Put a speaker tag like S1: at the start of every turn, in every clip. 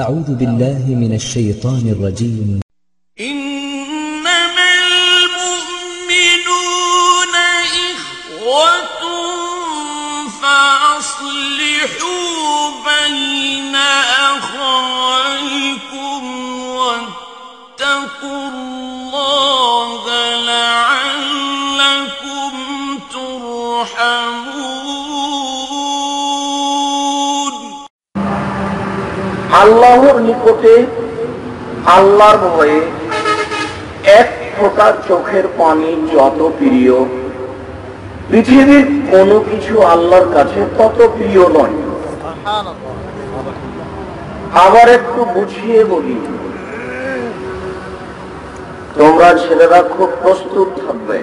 S1: أعوذ بالله من الشيطان الرجيم
S2: إنما المؤمنون إخوة فأصلحوا بين أخويكم واتقوا الله لعلكم ترحمون
S3: আল্লাহর নিকটে আল্লাহর ভয়ে এক ফোঁটা চোখের পানি যত প্রিয়, পৃথিবীর কোনো কিছু আল্লাহর কাছে তত প্রিয় নয়। আবার একটু বুঝিয়ে বলি, তোমরা ছেলেরা খুব প্রস্তুত থাকবে,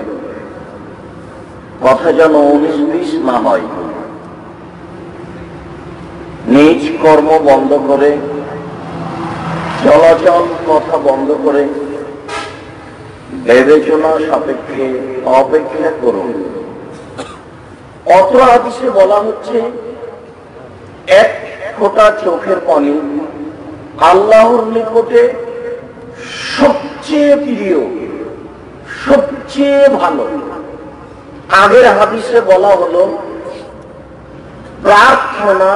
S3: কথা যেন 19-20 না হয়। নিজ কর্ম বন্ধ করে, চলাচল কথা বন্ধ করে বিবেচনা সাপেক্ষে অপেক্ষা করুন। অত্র হাদিসে বলা হচ্ছে এক ফোঁটা চোখের পানি আল্লাহর নিকটে সবচেয়ে প্রিয়, সবচেয়ে ভালো। আগের হাদিসে বলা হলো প্রার্থনা,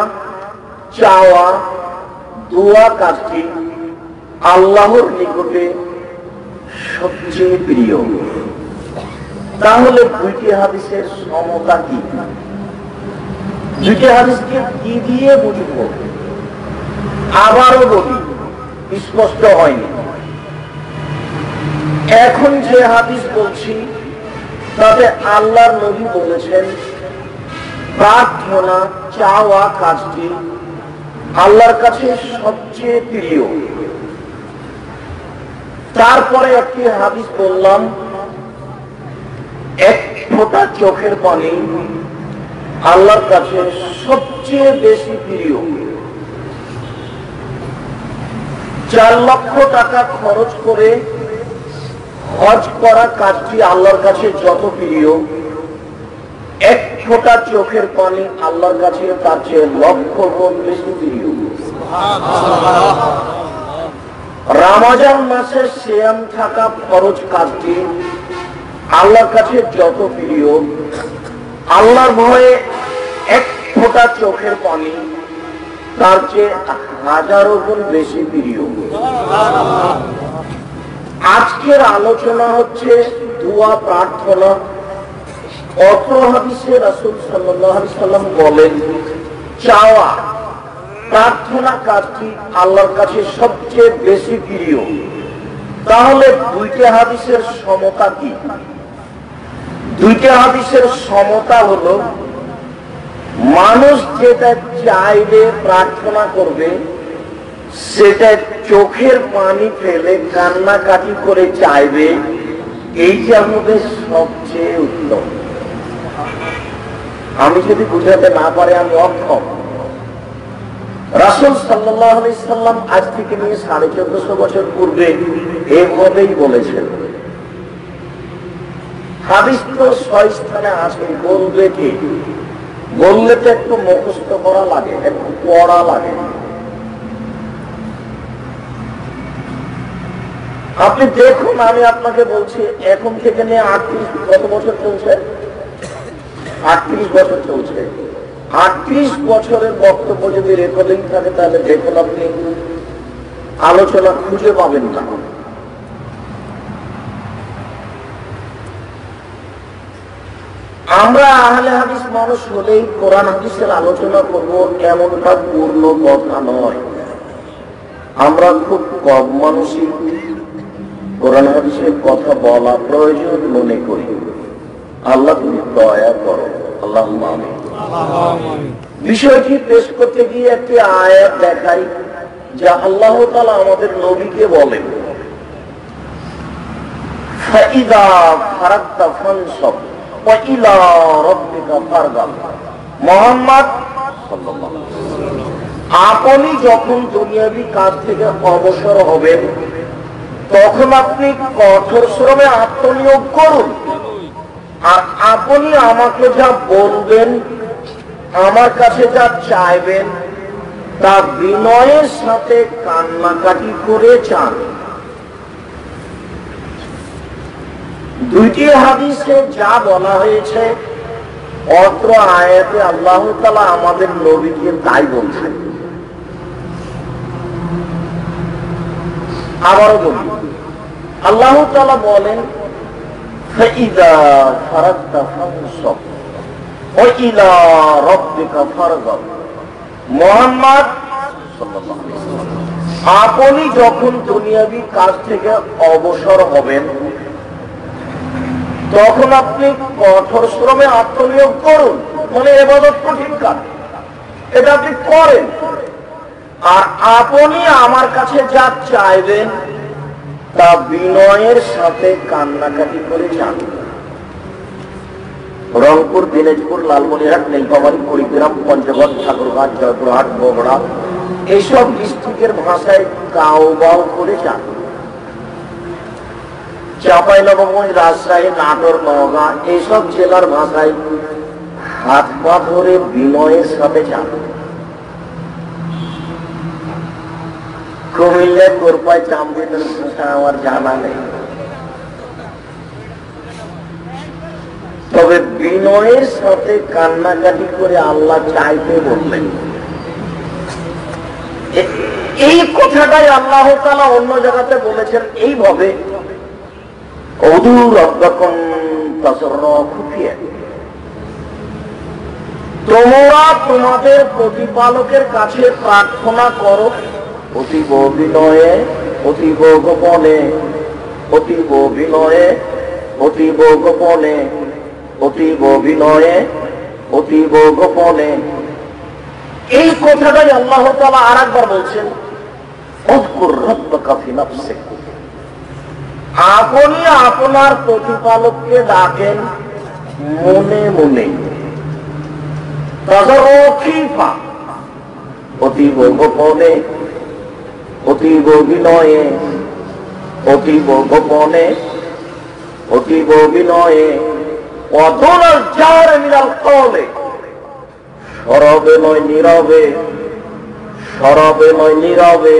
S3: চাওয়া, দোয়া কাজটি আল্লাহর নিকটে সবচেয়ে প্রিয়। তাহলে দুইটি হাদিসের সমতা কি? দুইটি হাদিসকে কি দিয়ে বুঝবো? আবারও বলি, স্পষ্ট হয়নি। এখন যে হাদিস বলছি তাতে আল্লাহর নবী বলেছেন প্রার্থনা, চাওয়া কাজটি আল্লাহর কাছে সবচেয়ে প্রিয়। তারপরে একটি হাদিস বললাম এক ফোঁটা চোখের পানি আল্লাহর কাছে সবচেয়ে বেশি প্রিয়। 4 লক্ষ টাকা খরচ করে হজ করা কাজটি আল্লাহর কাছে যত প্রিয়, এক ফোঁটা চোখের পানি আল্লাহর কাছে তার চেয়ে লক্ষ গুণ বেশি প্রিয়। রমজান মাসে সিয়াম থাকা ফরজ কাজটি আল্লাহর কাছে যত প্রিয়, আল্লাহর ভয়ে এক ফোঁটা চোখের পানি তার চেয়ে 1000 গুণ বেশি প্রিয়। আজকের আলোচনা হচ্ছে দোয়া, প্রার্থনা। অত্র হাদিসে রাসূল সাল্লাল্লাহু আলাইহি সাল্লাম বলেন চাওয়া, প্রার্থনা কাজটি আল্লাহর কাছে সবচেয়ে বেশি প্রিয়। তাহলে দুইটি হাদিসের সমতা কি? দুইটি হাদিসের সমতা হলো মানুষ যেটা চাইবে, প্রার্থনা করবে, সেটা চোখের পানি ফেলে কান্নাকাটি করে চাইবে, এইটা হবে সবচেয়ে উত্তম। আমি যদি বুঝাতে না পারি আমি অক্ষম। রাসূল সাল্লাল্লাহু আলাইহি সাল্লাম আজ থেকে নিয়ে 1450 বছর পূর্বে এভাবেই বলেছেন। হাদিস তো 6 স্থানে আছে, বলবে কি? বললে তো একটু মুখস্থ করা লাগে, একটু পড়া লাগে। আপনি দেখুন, আমি আপনাকে বলছি এখন থেকে নিয়ে 38 কত বছর চলছে? 38 বছর চলছে। 38 বছরের বক্তব্য যদি রেকর্ডিং থাকে তাহলে দেখুন আপনি আলোচনা খুঁজে পাবেন না। আমরা আহলে হাদিস মানুষ হলেই কোরআন হাদিসের আলোচনা করব এমনটা পূর্ণ কথা নয়। আমরা খুব কম মানুষই কোরআন হাদিসের কথা বলা প্রয়োজন মনে করি। আল্লাহ তুমি দয়া করো, আল্লাহুম্মা আমিন। বিষয়টি পেশ করতে গিয়ে একটি আয়াত দেখাই যা আল্লাহ তাআলা আমাদের নবীকে বলেন ফাইদা ফারাগতা ফানসাব ওয়া ইলা রাব্বিকা ফারগাব। মুহাম্মদ সাল্লাল্লাহু আলাইহি ওয়াসাল্লাম আপনি যখন দুনিয়াবি কাজ থেকে অবসর হবেন তখন আপনি কঠোর শ্রমে আত্মনিয়োগ করুন, আর আপনি আমাকে যা বলবেন, আমার কাছে যা চাইবেন, তা বিনয়ের সাথে কান্নাকাটি করে চান। দুইটি হাদিসে যা বলা হয়েছে অত্র আয়াতে আল্লাহ তাআলা আমাদের নবীকে তাই বলছেন। আবারও বলি, আল্লাহ তাআলা বলেন ফাইযা ফারাগতা ফানসব ওয়া ইলা রাব্বিকা ফারগাব। মুহাম্মদ সাল্লাল্লাহু আলাইহি ওয়াসাল্লাম, আপনি যখন দুনিয়াবি কাজ থেকে অবসর হবেন তখন আপনি কঠোর শ্রমে আত্মনিয়োগ করুন, মানে ইবাদত কঠিন কাজ, এটা আপনি করেন। আর আপনি আমার কাছে যা চাইবেন তা বিনয়ের সাথে কান্নাকাটি করে চান। রংপুর, দিনাজপুর, লালমনিরহাট, নীলফামারী, কুড়িগ্রাম, পঞ্চগড়, ঠাকুরগাঁও, জয়পুরহাট, বগুড়া এইসব ডিস্ট্রিক্টের ভাষায় কাউ বাউ করে চান। চাঁপাইনবাবগঞ্জ, রাজশাহী, নাটোর, নওগাঁ এইসব জেলার ভাষায় হাত পা ধরে বিনয়ের সাথে চান। কুমিল্লার কোরপায় চামদিনের ভাষা আমার জানা নেই, তবে বিনয়ের সাথে কান্নাকাটি করে আল্লাহ চাইতে বললেন। এই কথাটাই আল্লাহ তাআলা অন্য জায়গাতে বলেছেন এইভাবে, তোমরা তোমাদের প্রতিপালকের কাছে প্রার্থনা করো অতীব বিনয়ে, অতীব গোপনে, অতীব বিনয়ে, অতীব গোপনে, অতীব বিনয়ে, অতীব গোপনে। এই কথাটাই আল্লাহ তাআলা আরেকবার বলছেন, উযকুর রাব্বাকা ফি নাফসিক। আপনি আপনার প্রতিপালককে ডাকেন মনে মনে, তাজাররুফা, অতীব গোপনে, অতীব বিনয়ে, অতীব গোপনে, অতীব বিনয়ে, অদুনাল জার মিনাল কওলে, সরবে নয় নীরবে, সরবে নয় নীরবে,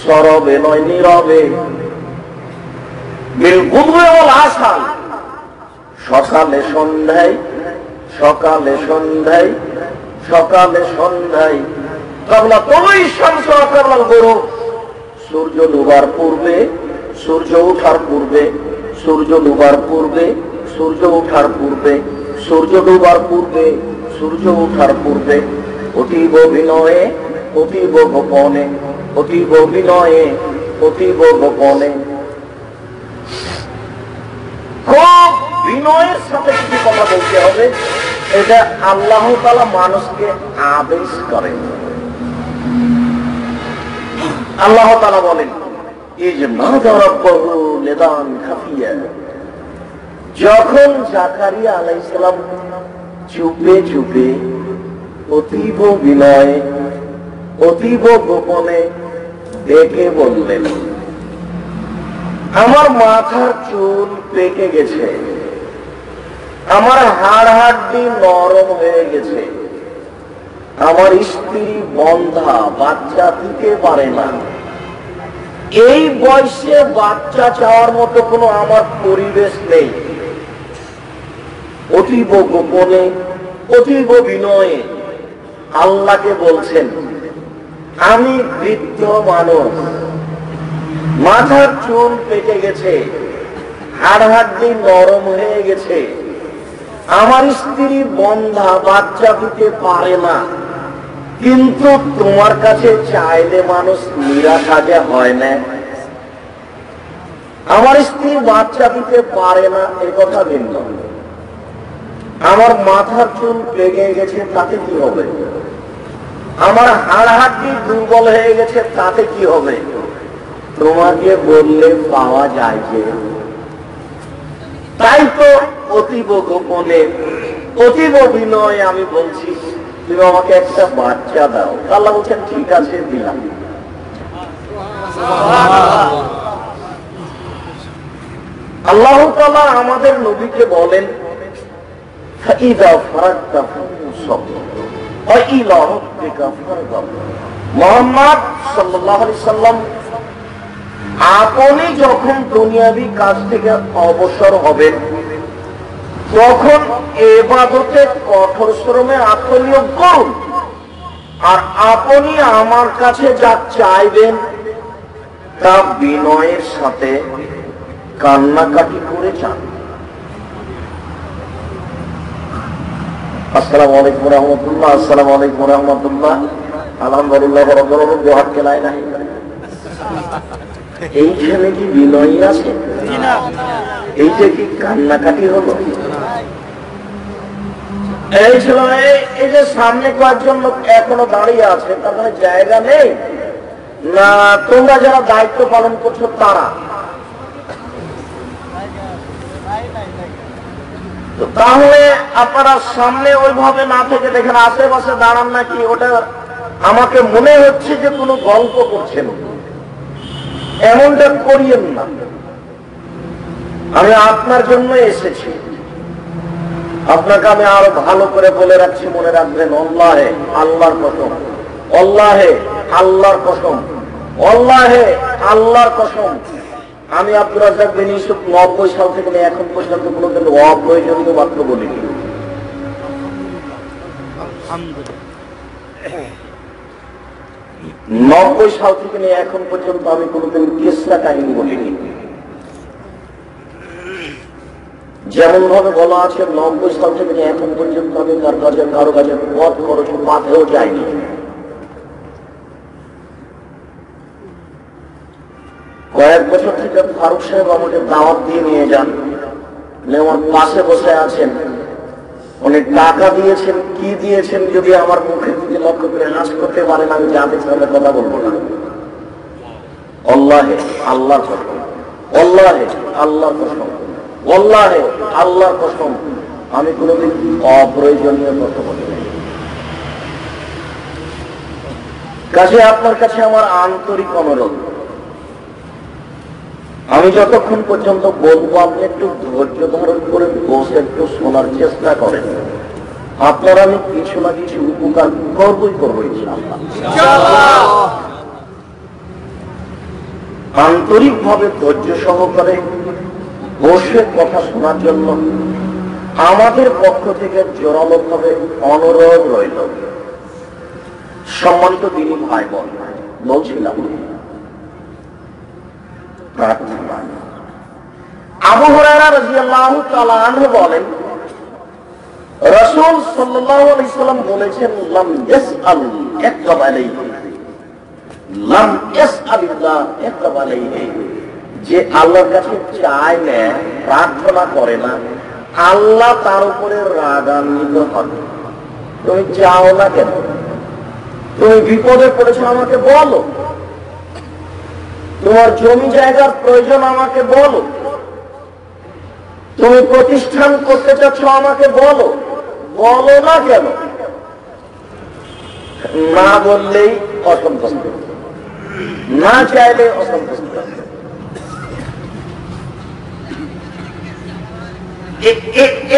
S3: সরবে নয় নীরবে, বিল গুদওয়ি ওয়াল আসাল, সকালে সন্ধ্যায়, সকালে সন্ধ্যায়, সকালে সন্ধ্যায়, কাবলা তুলুই শামস ওয়া কাবলাল গুরুব, সূর্য ডুবার পূর্বে, সূর্য ওঠার পূর্বে, সূর্য ডুবার পূর্বে, সূর্য ওঠার পূর্বে, সূর্য ডুবার পূর্বে, সূর্য ওঠার পূর্বে, অতীব বিনয়ে, অতীব গোপনে, অতীব বিনয়ে, অতীব গোপনে। খুব বিনয়ের সাথে কিছু কথা বলতে হবে, এটা আল্লাহ তাআলা মানুষকে আদেশ করেন। আল্লাহ তাআলা বলেন, ইজনাদা রাব্বাহু নিদান খাফিয়া। যখন জাকারিয়া আলাইহিস সালাম চুপে চুপে, অতীব বিনয়ে, অতীব গোপনে ডেকে বললেন, আমার মাথার চুল পেকে গেছে, আমার হাড় হাড্ডি নরম হয়ে গেছে, আমার স্ত্রী বন্ধা, বাচ্চা দিতে পারে না, এই বয়সে বাচ্চা চাওয়ার মতো কোনো আমার পরিবেশ নেই। অতীব গোপনে, অতীব বিনয়ে আল্লাহকে বলছেন, আমি বৃদ্ধ মানুষ, মাথার চুল পেকে গেছে, হাড় হাড্ডি নরম হয়ে গেছে, আমার স্ত্রী বন্ধা, বাচ্চা দিতে পারে না, কিন্তু তোমার কাছে চাইলে মানুষ নিরাশ আগে হয় না। আমার স্ত্রী বাচ্চা দিতে পারে না এ কথা ভিন্ন, আমার মাথার চুল পেকে গেছে তাতে কি হবে, আমার হাড় হাড্ডি দুর্বল হয়ে গেছে তাতে কি হবে, তোমাকে বললে পাওয়া যায় যে। তাই তো অতীব গোপনে, অতীব বিনয়ে আমি বলছি, তুমি আমাকে একটা বাচ্চা দাও। আল্লাহ বলছেন, ঠিক আছে দিলাম। আল্লাহ তাআলা আমাদের নবীকে বলেন, ফাইযা ফারাগতা ফানসব, মুহাম্মদ সাল্লাল্লাহু আলাইহি সাল্লাম আপনি যখন দুনিয়াবি কাজ থেকে অবসর হবেন তখন ইবাদতে কঠোর শ্রমে আত্মনিয়োগ করুন, আর আপনি আমার কাছে যা চাইবেন তা বিনয়ের সাথে কান্নাকাটি করে চান। আসসালামু আলাইকুম ওয়া রাহমাতুল্লাহ। আসসালামু আলাইকুম ওয়া রাহমাতুল্লাহ। আলহামদুলিল্লাহ রাব্বিল আলামিন। দুহাত কে লা ইলাহা ইল্লাল্লাহ। এইখানে কি বিনয় আছে? এইটা কি কান্নাকাটি হলো? এই ছিল এই যে সামনে কয়েকজন লোক এখনো দাঁড়িয়ে আছে, তার মানে জায়গা নেই না তোমরা যারা দায়িত্ব পালন করছো তারা? তাহলে আপনারা সামনে ওইভাবে না থেকে দেখেন আশেপাশে দাঁড়ান নাকি, ওটা আমাকে মনে হচ্ছে যে কোনো গল্প করছেন। এমনটা করিয়েন না, আমি আপনার জন্য এসেছি। আপনাকে আমি আরো ভালো করে বলে রাখছি, মনে রাখবেন, আল্লাহে আল্লাহর কসম, আল্লাহে আল্লাহর কসম, আল্লাহে আল্লাহর কসম, আমি আব্দুর রাজ্জাক বিন ইউসুফ 90 সাল থেকে এখন পর্যন্ত কোনোদিন অপ্রয়োজনীয় বাক্য বলিনি। 90 সাল থেকে নিয়ে এখন পর্যন্ত আমি কোনোদিন কিসসা কাহিনী বলিনি। যেমন ভাবে বলা আছে 90 সাল থেকে নিয়ে এখন পর্যন্ত আমি কারো কাছে পথ খরচ পাতেও যাইনি। কয়েক বছর থেকে ফারুক সাহেব আমাকে দাওয়াত দিয়ে নিয়ে যান, আমার পাশে বসে আছেন, উনি টাকা দিয়েছেন, কি দিয়েছেন যদি আমার মুখের দিকে লক্ষ্য করে নাচ করতে পারেন আমি যাতে সামনে কথা বলবো না। আল্লাহে আল্লাহর কসম, আল্লাহে আল্লাহর কসম, আল্লাহে আল্লাহর কসম, আমি কোনোদিন অপ্রয়োজনীয় কথা বলি নাই। কাছে আপনার কাছে আমার আন্তরিক অনুরোধ, আমি যতক্ষণ পর্যন্ত বলবো আপনি একটু ধৈর্য ধারণ করে বসে একটু শোনার চেষ্টা করেন। আপনার আমি কিছু না কিছু উপকার করবই করবো ইনশাআল্লাহ। আন্তরিক ভাবে ধৈর্য সহকারে বসে কথা শোনার জন্য আমাদের পক্ষ থেকে জোরালো ভাবে অনুরোধ রইল। সম্মানিত দিনী ভাই বোন, বলছিলাম আবু হুরায়রা রাদিয়াল্লাহু তাআলা আনহু বলেন, রাসূল সাল্লাল্লাহু আলাইহি সাল্লাম বলেছেন, লাম ইয়াসআল ইয়াকতাব আলাইহি, লাম ইয়াসআলিল্লাহ ইয়াকতাব আলাইহি, যে আল্লাহর কাছে চায় না, প্রার্থনা করে না, আল্লাহ তার উপরে রাগান্বিত হন। তুমি চাও না কেন? তুমি বিপদে পড়েছো আমাকে বলো, তোমার জমি জায়গার প্রয়োজন আমাকে বলো, তুমি প্রতিষ্ঠান করতে চাচ্ছ আমাকে বলো, বলো না কেন? না বললেই অসন্তুষ্ট, না চাইলে অসন্তুষ্ট।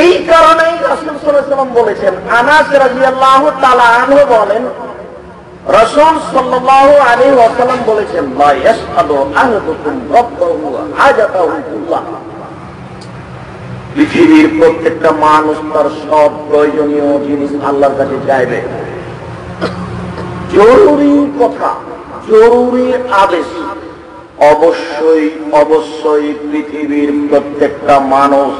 S3: এই কারণেই রাসূল সাল্লাল্লাহু আলাইহি ওয়াসাল্লাম বলেছেন, আনাস রাদিয়াল্লাহু তাআলা আনহু বলেন, রাসূল সাল্লাল্লাহু আলাইহি ওয়াসাল্লাম বলেছেন, লা ইয়াসআলু আহাদুকুম রাব্বাহু হাজাতাহু কুল্লাহ, পৃথিবীর প্রত্যেকটা মানুষ তার সব প্রয়োজনীয় জিনিস আল্লাহর কাছে চাইবে। জরুরি কথা, জরুরি আদেশ, অবশ্যই অবশ্যই পৃথিবীর প্রত্যেকটা মানুষ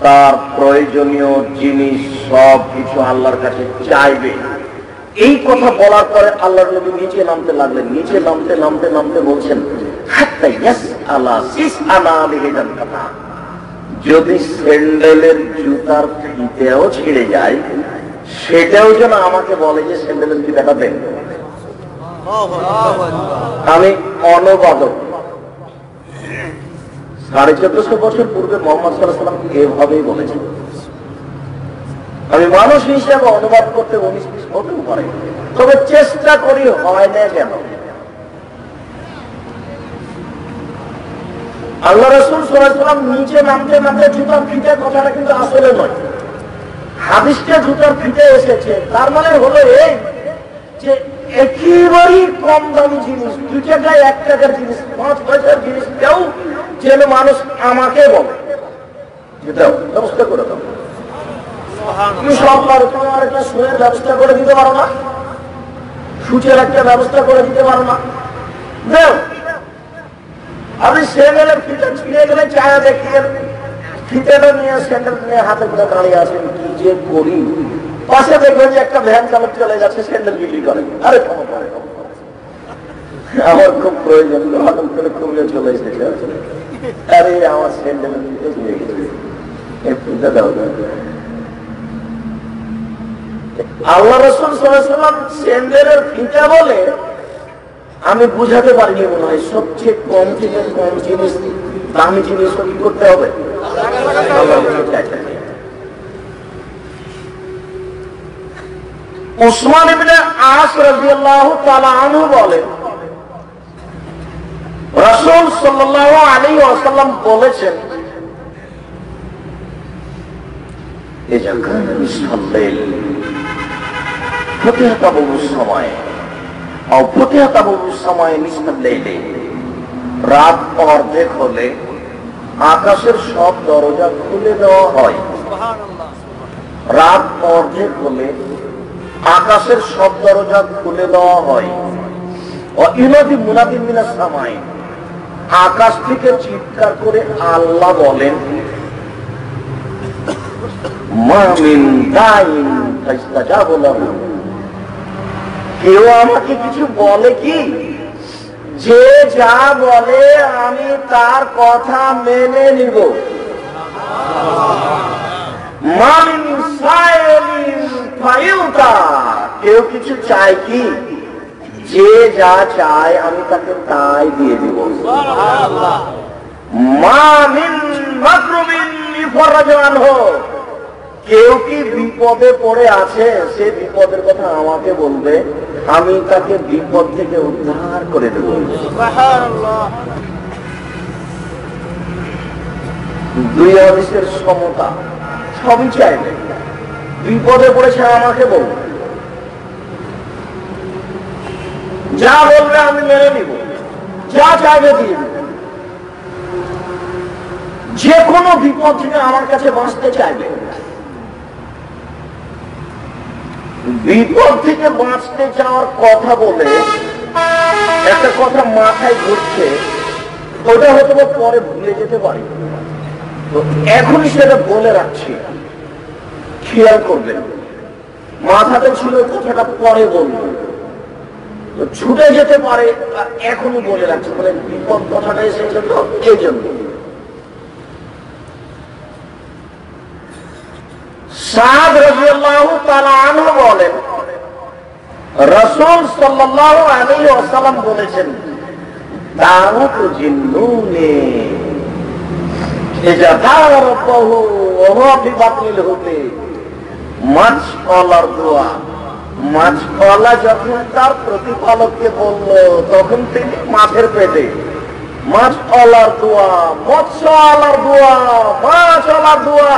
S3: তার প্রয়োজনীয় জিনিস সব কিছু আল্লাহর কাছে চাইবে। এই কথা বলার পরে আল্লাহর নবী নিচে নামতে লাগলেন। নিচে নামতে নামতে নামতে বলছেন, হাত্তা ইয়াসআলা সিসআলা বিহিদান কথা, যদি স্যান্ডেলের জুতার ফিতেও ছিঁড়ে যায় সেটাও যেন আমাকে বলে যে স্যান্ডেলের ফিতাটা দেন। আমি অনুবাদক। 1450 বছর পূর্বে মুহাম্মদ সাল্লাল্লাহু আলাইহি ওয়াসাল্লাম এভাবেই বলেছেন। আমি মানুষ হিসেবে অনুবাদ করতে 19-20 হতেও পারে, তবে চেষ্টা করি, হয় না কেন? আল্লাহ রাসূল সাল্লাল্লাহু আলাইহি ওয়াসাল্লাম নিচে নামতে নামতে জুতার ফিতে কথাটা কিন্তু আসলে নয়, হাদিসটা জুতার ফিতে এসেছে, তার মানে হলো এই যে একেবারেই কম দামি জিনিস, 2 টাকায় 1 টাকার জিনিস, 5 পয়সার জিনিস কেউ যেন মানুষ আমাকে বলে, দাও ব্যবস্থা করে দাও। তুমি সব পারো, তুমি আমার একটা সুয়ের ব্যবস্থা করে দিতে পারো না? সুচের একটা ব্যবস্থা করে দিতে পারো না? দাও। আপনি স্যান্ডেলের ফিতে ছিঁড়ে গেলে চায়া দেখিয়ে ফিতেটা নিয়ে স্যান্ডেল নিয়ে হাতে করে দাঁড়িয়ে আছেন, কি যে করি। পাশে দেখবেন যে একটা ভ্যান চালক চলে যাচ্ছে, স্যান্ডেল বিক্রি করে। আরে আমার খুব প্রয়োজন, হঠাৎ করে খুবলে চলে এসেছে, আরে আমার স্যান্ডেলের ফিতে ছিঁড়ে গেছে, ফিতে দাও। আল্লাহ রাসূল সাল্লাল্লাহু আলাইহি ওয়াসাল্লাম স্যান্ডেলের ফিতা বলে আমি বুঝাতে পারিনি মনে হয়। সবচেয়ে কম থেকে কম জিনিস, দামি জিনিস কি করতে হবে? উসমান ইবনে আস রাদিয়াল্লাহু তাআলা আনহু বলেন, রাসূল সাল্লাল্লাহু আলাইহি ওয়াসাল্লাম বলেছেন, ইজা কানা মিসলাইল ফাতিহাতাবু সময় আও ফাতিহাতাবু সময় মিসলাইলে, রাত অর্ধেক হলে আকাশের সব দরজা খুলে দেওয়া হয়। রাত অর্ধেক হলে আকাশের সব দরজা খুলে দেওয়া হয়। ইনাদি মুনাদিন মিনাস সামাই, আকাশ থেকে চিৎকার করে আল্লাহ বলেন, মা মিন দাইন ফাইস্তাজাবু লাহু, কেউ আমাকে কিছু বলে কি? যে যা বলে আমি তার কথা মেনে নিব। মা মিন সাইলিন ফায়ুতা, কেউ কিছু চায় কি? যে যা চায় আমি তাকে তাই দিয়ে দিব। মা মিন মাকরুবিন ইফরাজু আনহু, কেউ কি বিপদে পড়ে আছে, সে বিপদের কথা আমাকে বলবে, আমি তাকে বিপদ থেকে উদ্ধার করে দেব। দুই হাদিসের সমতা, সবই চাইবে। বিপদে পড়েছে আমাকে বলবে, যা বলবে আমি মেনে নিব, যা চাইবে দিয়ে দেব। যে কোনো বিপদ থেকে আমার কাছে বাঁচতে চাইবে। বিপদ থেকে বাঁচতে চাওয়ার কথা বলে একটা কথা মাথায় ঘুরছে, ওটা হয়তো পরে ভুলে যেতে পারি, তো এখনই সেটা বলে রাখছি, খেয়াল করবেন। মাথাতে ছিল কথাটা পরে বলবো, ছুটে যেতে পারে, এখনই বলে রাখছি, মানে বিপদ কথাটা এসেছে তো এই জন্য। সাদ রাদিয়াল্লাহু তাআলা আনহু বলেন, রাসূল সাল্লাল্লাহু আলাইহি ওয়াসাল্লাম বলেছেন, দাউত জিন্নুনে ইজা দাআ রাব্বাহু ওয়া হুয়া ফি বাতনিল হুতি, মাছওয়ালার দোয়া। মাছওয়ালা যখন তার প্রতিপালককে বলল, তখন তিনি মাছের পেটে। মাছওয়ালার দোয়া, মৎস্যওয়ালার দোয়া, মাছওয়ালার দোয়া,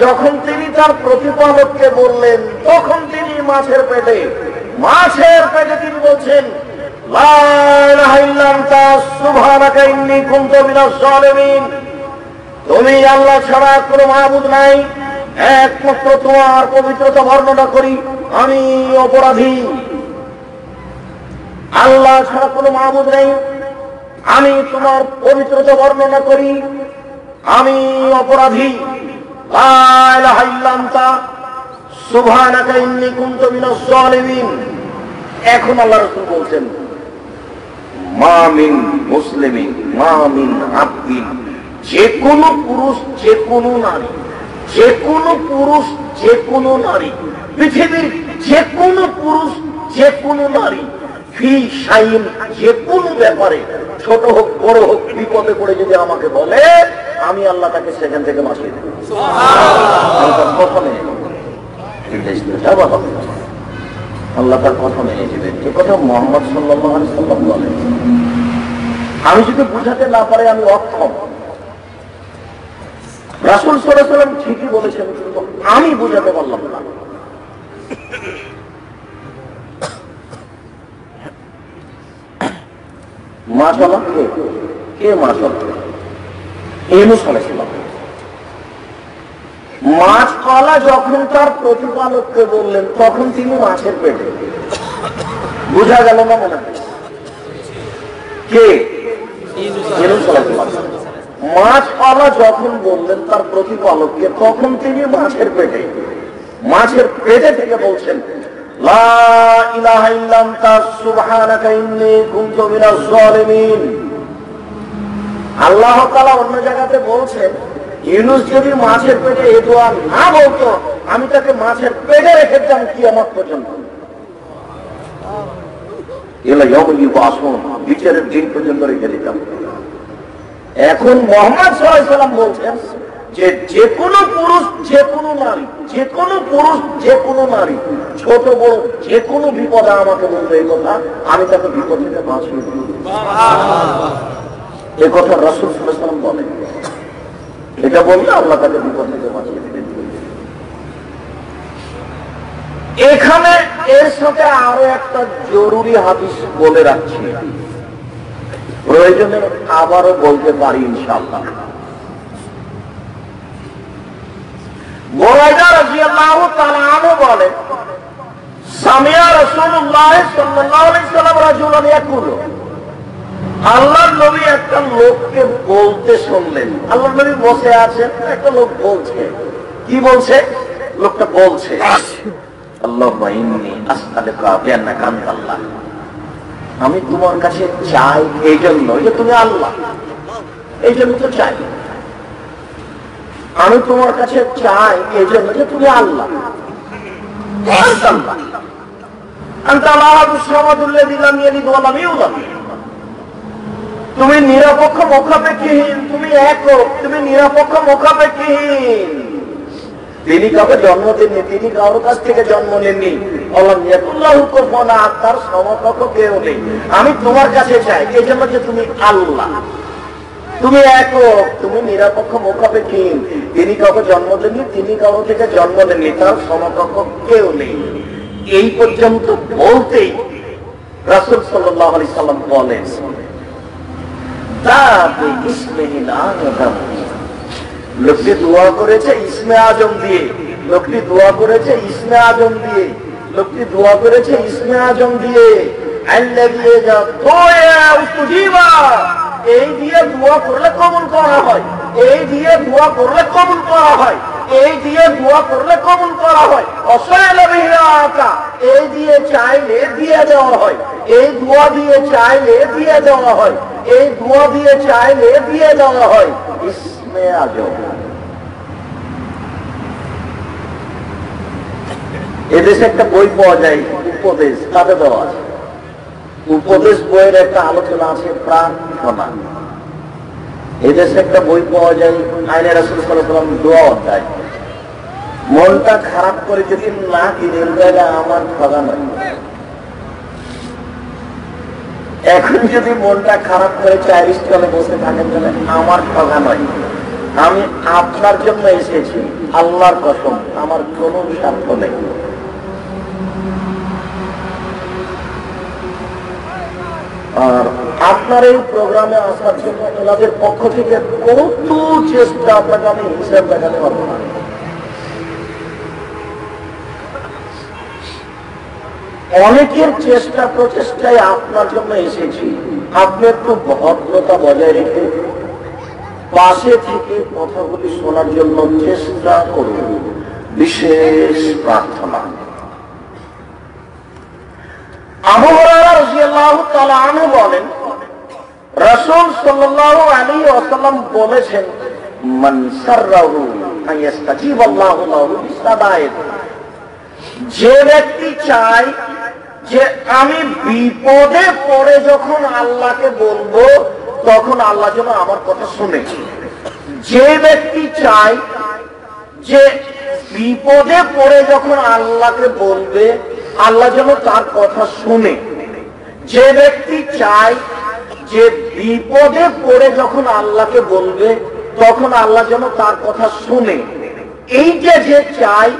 S3: যখন তিনি তার প্রতিপালককে বললেন, তখন তিনি মাছের পেটে। মাছের পেটে তিনি বলছেন, লা ইলাহা ইল্লা আনতা সুবহানাকা ইন্নী কুনতু মিনাজ জালিমিন, তুমি আল্লাহ ছাড়া কোনো মাবুদ নাই, একমাত্র তোমার পবিত্রতা বর্ণনা করি, আমি অপরাধী। আল্লাহ ছাড়া কোনো মাবুদ নেই, আমি তোমার পবিত্রতা বর্ণনা করি, আমি অপরাধী। লা ইলাহা ইল্লা আনতা সুবহানাকা ইন্নী কুনতু মিনাজ জালিমিন। এখন আল্লাহ রাসূল বলছেন, মা মিন মুসলিমিন মা মিন আবদিন, যে কোনো পুরুষ, যে কোনো নারী, যে কোনো পুরুষ, যে কোনো নারী, পৃথিবীর যে কোনো পুরুষ, যে কোনো নারী, ফি শাইন, যে কোনো ব্যাপারে, ছোট হোক বড় হোক, বিপদে পড়ে যদি আমাকে বলে, আমি আল্লাহ তাকে সেখান থেকে বাঁচিয়ে দেব। কথা মেনে আল্লাহ তার কথা মেনে নেবেন। যে কথা মুহাম্মদ সাল্লাল্লাহু আলাইহি ওয়াসাল্লাম বলেন, আমি যদি বুঝাতে না পারি আমি অক্ষম। রাসূল সাল্লাল্লাহু আলাইহি ওয়াসাল্লাম ঠিকই বলেছেন, কিন্তু আমি বুঝাতে পারলাম না। মাশাআল্লাহ, কে মাশাআল্লাহ? ইউনূস আলাইহিস সালাম। মাছওয়ালা যখন তার প্রতিপালককে বললেন, তখন তিনি মাছের পেটে। বুঝা গেল না মনে হয়? কে? ইউনূস আলাইহিস সালাম। মাছওয়ালা যখন বললেন তার প্রতিপালককে, তখন তিনি মাছের পেটে। মাছের পেটে থেকে বলছেন, লা ইলাহা ইল্লা আনতা সুবহানাকা ইন্নী কুনতু মিনাজ জালিমিন। আল্লাহ তাআলা অন্য জায়গাতে বলছেন, ইউনূস যদি মাছের পেটে এই দোয়া না বলতো, আমি তাকে মাছের পেটে রেখে দিতাম কিয়ামত পর্যন্ত। এলা ইয়াউমুল বাসুন, বিচারের দিন পর্যন্ত রেখে দিতাম। এখন মুহাম্মদ সাল্লাল্লাহু আলাইহি ওয়াসাল্লাম বলছেন যে যে কোনো পুরুষ, যে কোনো নারী, যে কোনো পুরুষ, যে কোনো নারী, ছোট বড় যে কোনো বিপদে আমাকে বলবে এই কথা, আমি তাকে বিপদ থেকে বাঁচিয়ে দেব। এই কথা রাসূল সাল্লাল্লাহু আলাইহি ওয়াসাল্লাম বলেন। এটা বললে আল্লাহ তাকে বিপদ থেকে বাঁচিয়ে দেবেন। এখানে এর সাথে আরো একটা জরুরি হাদিস বলে রাখছি, প্রয়োজনে আবারও বলতে পারি ইনশাআল্লাহ। বুরায়দা রাদিয়াল্লাহু তাআলা আনহু বলেন, সামিয়া রাসূলুল্লাহ সাল্লাল্লাহু আলাইহি ওয়াসাল্লাম রাজুলান ইয়াকুলু, আল্লাহর নবী একটা লোককে বলতে শুনলেন। আল্লাহর নবী বসে আছেন, একটা লোক বলছে। কি বলছে? লোকটা বলছে, আল্লাহুম্মা ইন্নী আসআলুকা বিআন্নাকা আনতাল্লাহ, আমি তোমার কাছে চাই এই জন্য যে তুমি আল্লাহ, এই জন্য তো চাই। আমি তোমার কাছে চাই এই জন্য যে তুমি আল্লাহ। তুমি নিরপেক্ষ মুখাপেক্ষীহীন, তুমি একক, তুমি নিরপেক্ষ মুখাপেক্ষীহীন। তিনি কাউকে জন্ম দেননি, তিনি কারোর কাছ থেকে জন্ম নেননি। তার সমকক্ষ কেউ নেই। আমি তোমার কাছে চাই এই জন্য যে তুমি আল্লাহ, তুমি একক, তুমি নিরপেক্ষ মুখাপেক্ষীহীন। তিনি কাউকে জন্ম দেননি, তিনি কারো থেকে জন্ম দেননি, তার সমকক্ষ কেউ নেই। এই পর্যন্ত বলতেই রাসূল সাল্লাল্লাহু আলাইহি সাল্লাম বলেন, লোকটি দোয়া করেছে ইসমে আজম দিয়ে, লোকটি দোয়া করেছে ইসমে আজম দিয়ে, লোকটি দোয়া করেছে ইসমে আজম দিয়ে। এই দিয়ে দোয়া করলে কবুল করা হয়, এই দিয়ে দোয়া করলে কবুল করা হয়, এই দিয়ে দোয়া করলে কবুল করা হয়। এই দিয়ে চাইলে দিয়ে দেওয়া হয়, এই দোয়া দিয়ে চাইলে দিয়ে দেওয়া হয়, এই দোয়া দিয়ে চাইলে দিয়ে দেওয়া হয়। ইসমে আজম। এদেশে একটা বই পাওয়া যায়, উপদেশ, কাকে দেওয়া আছে? উপদেশ বইয়ের একটা আলোচনা আছে, প্রার্থনা। এদেশে একটা বই পাওয়া যায়, আইনে রাসূল সাল্লাল্লাহু আলাইহি ওয়াসাল্লাম দোয়া অধ্যায়। মনটা খারাপ করে যদি না কিনে দেয়, আমার ঠগা নয়। এখন যদি মনটা খারাপ করে চায়ের স্টলে বসে থাকেন, তাহলে আমার ঠগা নয়। আমি আপনার জন্য এসেছি, আল্লাহর কসম, আমার কোনো স্বার্থ নেই। আর আপনার এই প্রোগ্রামে আসার জন্য ওনাদের পক্ষ থেকে কত চেষ্টা, আপনাকে আমি হিসাব দেখাতে পারবো না। অনেকের চেষ্টা প্রচেষ্টায় আপনার জন্য এসেছি। আপনি একটু ভদ্রতা বজায় রেখে পাশে থেকে কথাগুলি শোনার জন্য চেষ্টা করুন। বিশেষ প্রার্থনা। আবু হুরায়রা রাদিয়াল্লাহু তাআলা আনহু বলেন, রাসূল সাল্লাল্লাহু আলাইহি ওয়াসাল্লাম বলেছেন, মান সাররাহু আইয়াস্তাজিবাল্লাহু লাহু বিসাদায়েত, যে ব্যক্তি চায় যে আমি বিপদে পড়ে যখন আল্লাহকে বলবো, তখন আল্লাহ যেন আমার কথা শুনে। যে ব্যক্তি চায় যে বিপদে পড়ে যখন আল্লাহকে বলবে, আল্লাহ যেন তার কথা শুনে। যে ব্যক্তি চায় যে বিপদে পড়ে যখন আল্লাহকে বলবে, তখন আল্লাহ যেন তার কথা শুনে এইটা যে চাই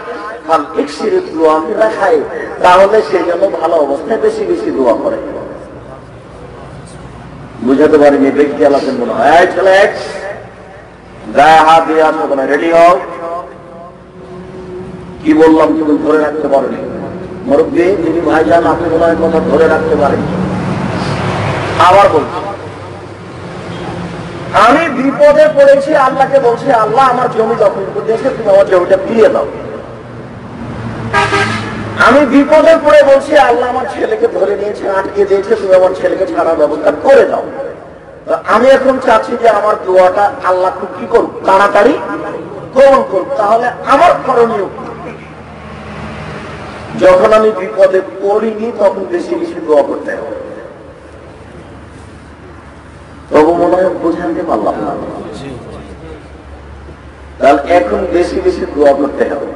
S3: খায়, তাহলে সে যেন ভালো অবস্থায় বেশি বেশি দোয়া করে। বুঝাতে পারিনি ব্যক্তি আল্লাহ মনে হয় ছেলে গায়ে হাত দিয়ে আসো না, রেডি হও। কি বললাম তুমি ধরে রাখতে পারেনি? মুরব্বী যিনি ভাইজান, আপনি মনে হয় কথা ধরে রাখতে পারেন। আবার বলছি, আমি বিপদে পড়েছি, আল্লাহকে বলছি আল্লাহ আমার জমি দখল করে দিয়েছে, তুমি আমার জমিটা ফিরিয়ে দাও। আমি বিপদে পড়ে বলছি আল্লাহ আমার ছেলেকে ধরে নিয়েছে, আটকে দিয়েছে, তুমি আমার ছেলেকে ছাড়ার ব্যবস্থা করে দাও। আমি এখন চাচ্ছি যে আমার দোয়াটা আল্লাহ খুব কি করুক, তাড়াতাড়ি গ্রহণ করুক। তাহলে আমার করণীয় কি? যখন আমি বিপদে পড়িনি তখন বেশি বেশি দোয়া করতে হবে। তবু মনে হয় বোঝাতে পারলাম না। তাহলে এখন বেশি বেশি দোয়া করতে হবে,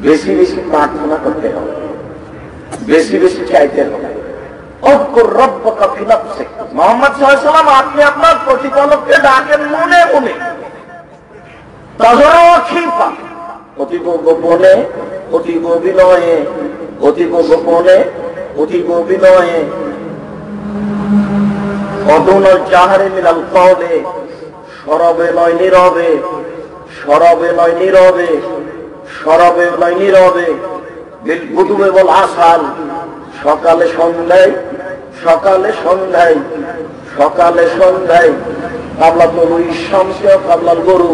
S3: বেশি বেশি প্রার্থনা করতে হবে, বেশি বেশি চাইতে হবে। মুহাম্মদ সাল্লাল্লাহু আলাইহি ওয়াসাল্লাম, আপনি আপনার প্রতিপালককে ডাকেন মনে মনে, অতি গোপনে, অতি গভীরে, অতি গোপনে, অতি গভীরে, অদুনাল জাহরে মিনাল কওলে, সরবে নয় নীরবে, সরবে নয় নীরবে, সরবে নয় নীরবে, বিল গুদুবে বল আসাল, সকালে সন্ধ্যায়, সকালে সন্ধ্যায়, সকালে সন্ধ্যায়, কাবলা তরুই শামসিয়া কাবলাল গরু,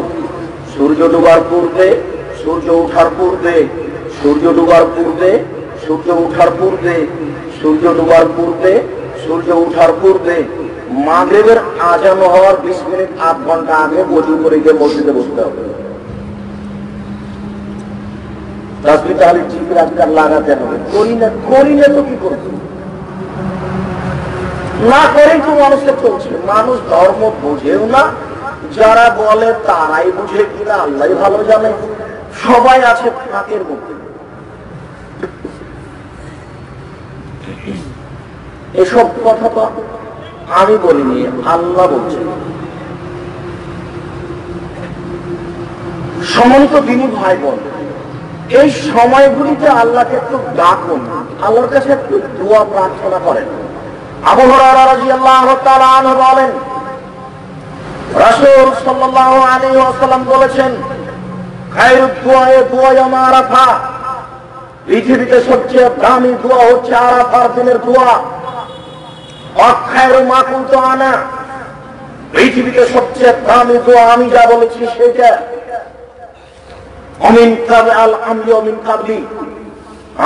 S3: সূর্য ডুবার পূর্বে, সূর্য ওঠার পূর্বে, সূর্য ডুবার পূর্বে, সূর্য ওঠার পূর্বে, সূর্য ডুবার পূর্বে, সূর্য ওঠার পূর্বে, মাগরিবের আজান হওয়ার 20 মিনিট 8 ঘন্টা আগে ওযু করে গিয়ে মসজিদে বসতে হবে। তাসবিহ তাহলিল জিকির আজকাল লাগাতে হবে। করিলে তো কি করবে? না করেই তো মানুষকে চলছে। মানুষ ধর্ম বুঝেও না, যারা বলে তারাই বুঝে কিনা আল্লাহ ভালো জানে। সবাই আছে ফাঁকের মধ্যে। এসব কথা তো আমি বলিনি, আল্লাহ বলছেন। সম্মানিত দিনী ভাই বোন, এই সময়গুলিতে আল্লাহকে একটু ডাকুন, আল্লাহর কাছে একটু দোয়া প্রার্থনা করেন। আবু হুরায়রা রাদিয়াল্লাহু তাআলা আনহু বলেন, রাসূল সাল্লাল্লাহু আলাইহি ওয়াসাল্লাম বলেছেন, খায়রুদ দুআয়ে দুআ ইয়াউম আরাফা, পৃথিবীতে সবচেয়ে দামি দোয়া হচ্ছে আরাফার দিনের দোয়া। অখায়রু মা কুনতু আনা, পৃথিবীতে সবচেয়ে দামি দোয়া আমি যা বলেছি সেটা। অমিন কাবল আমলি অমিন কাবলি,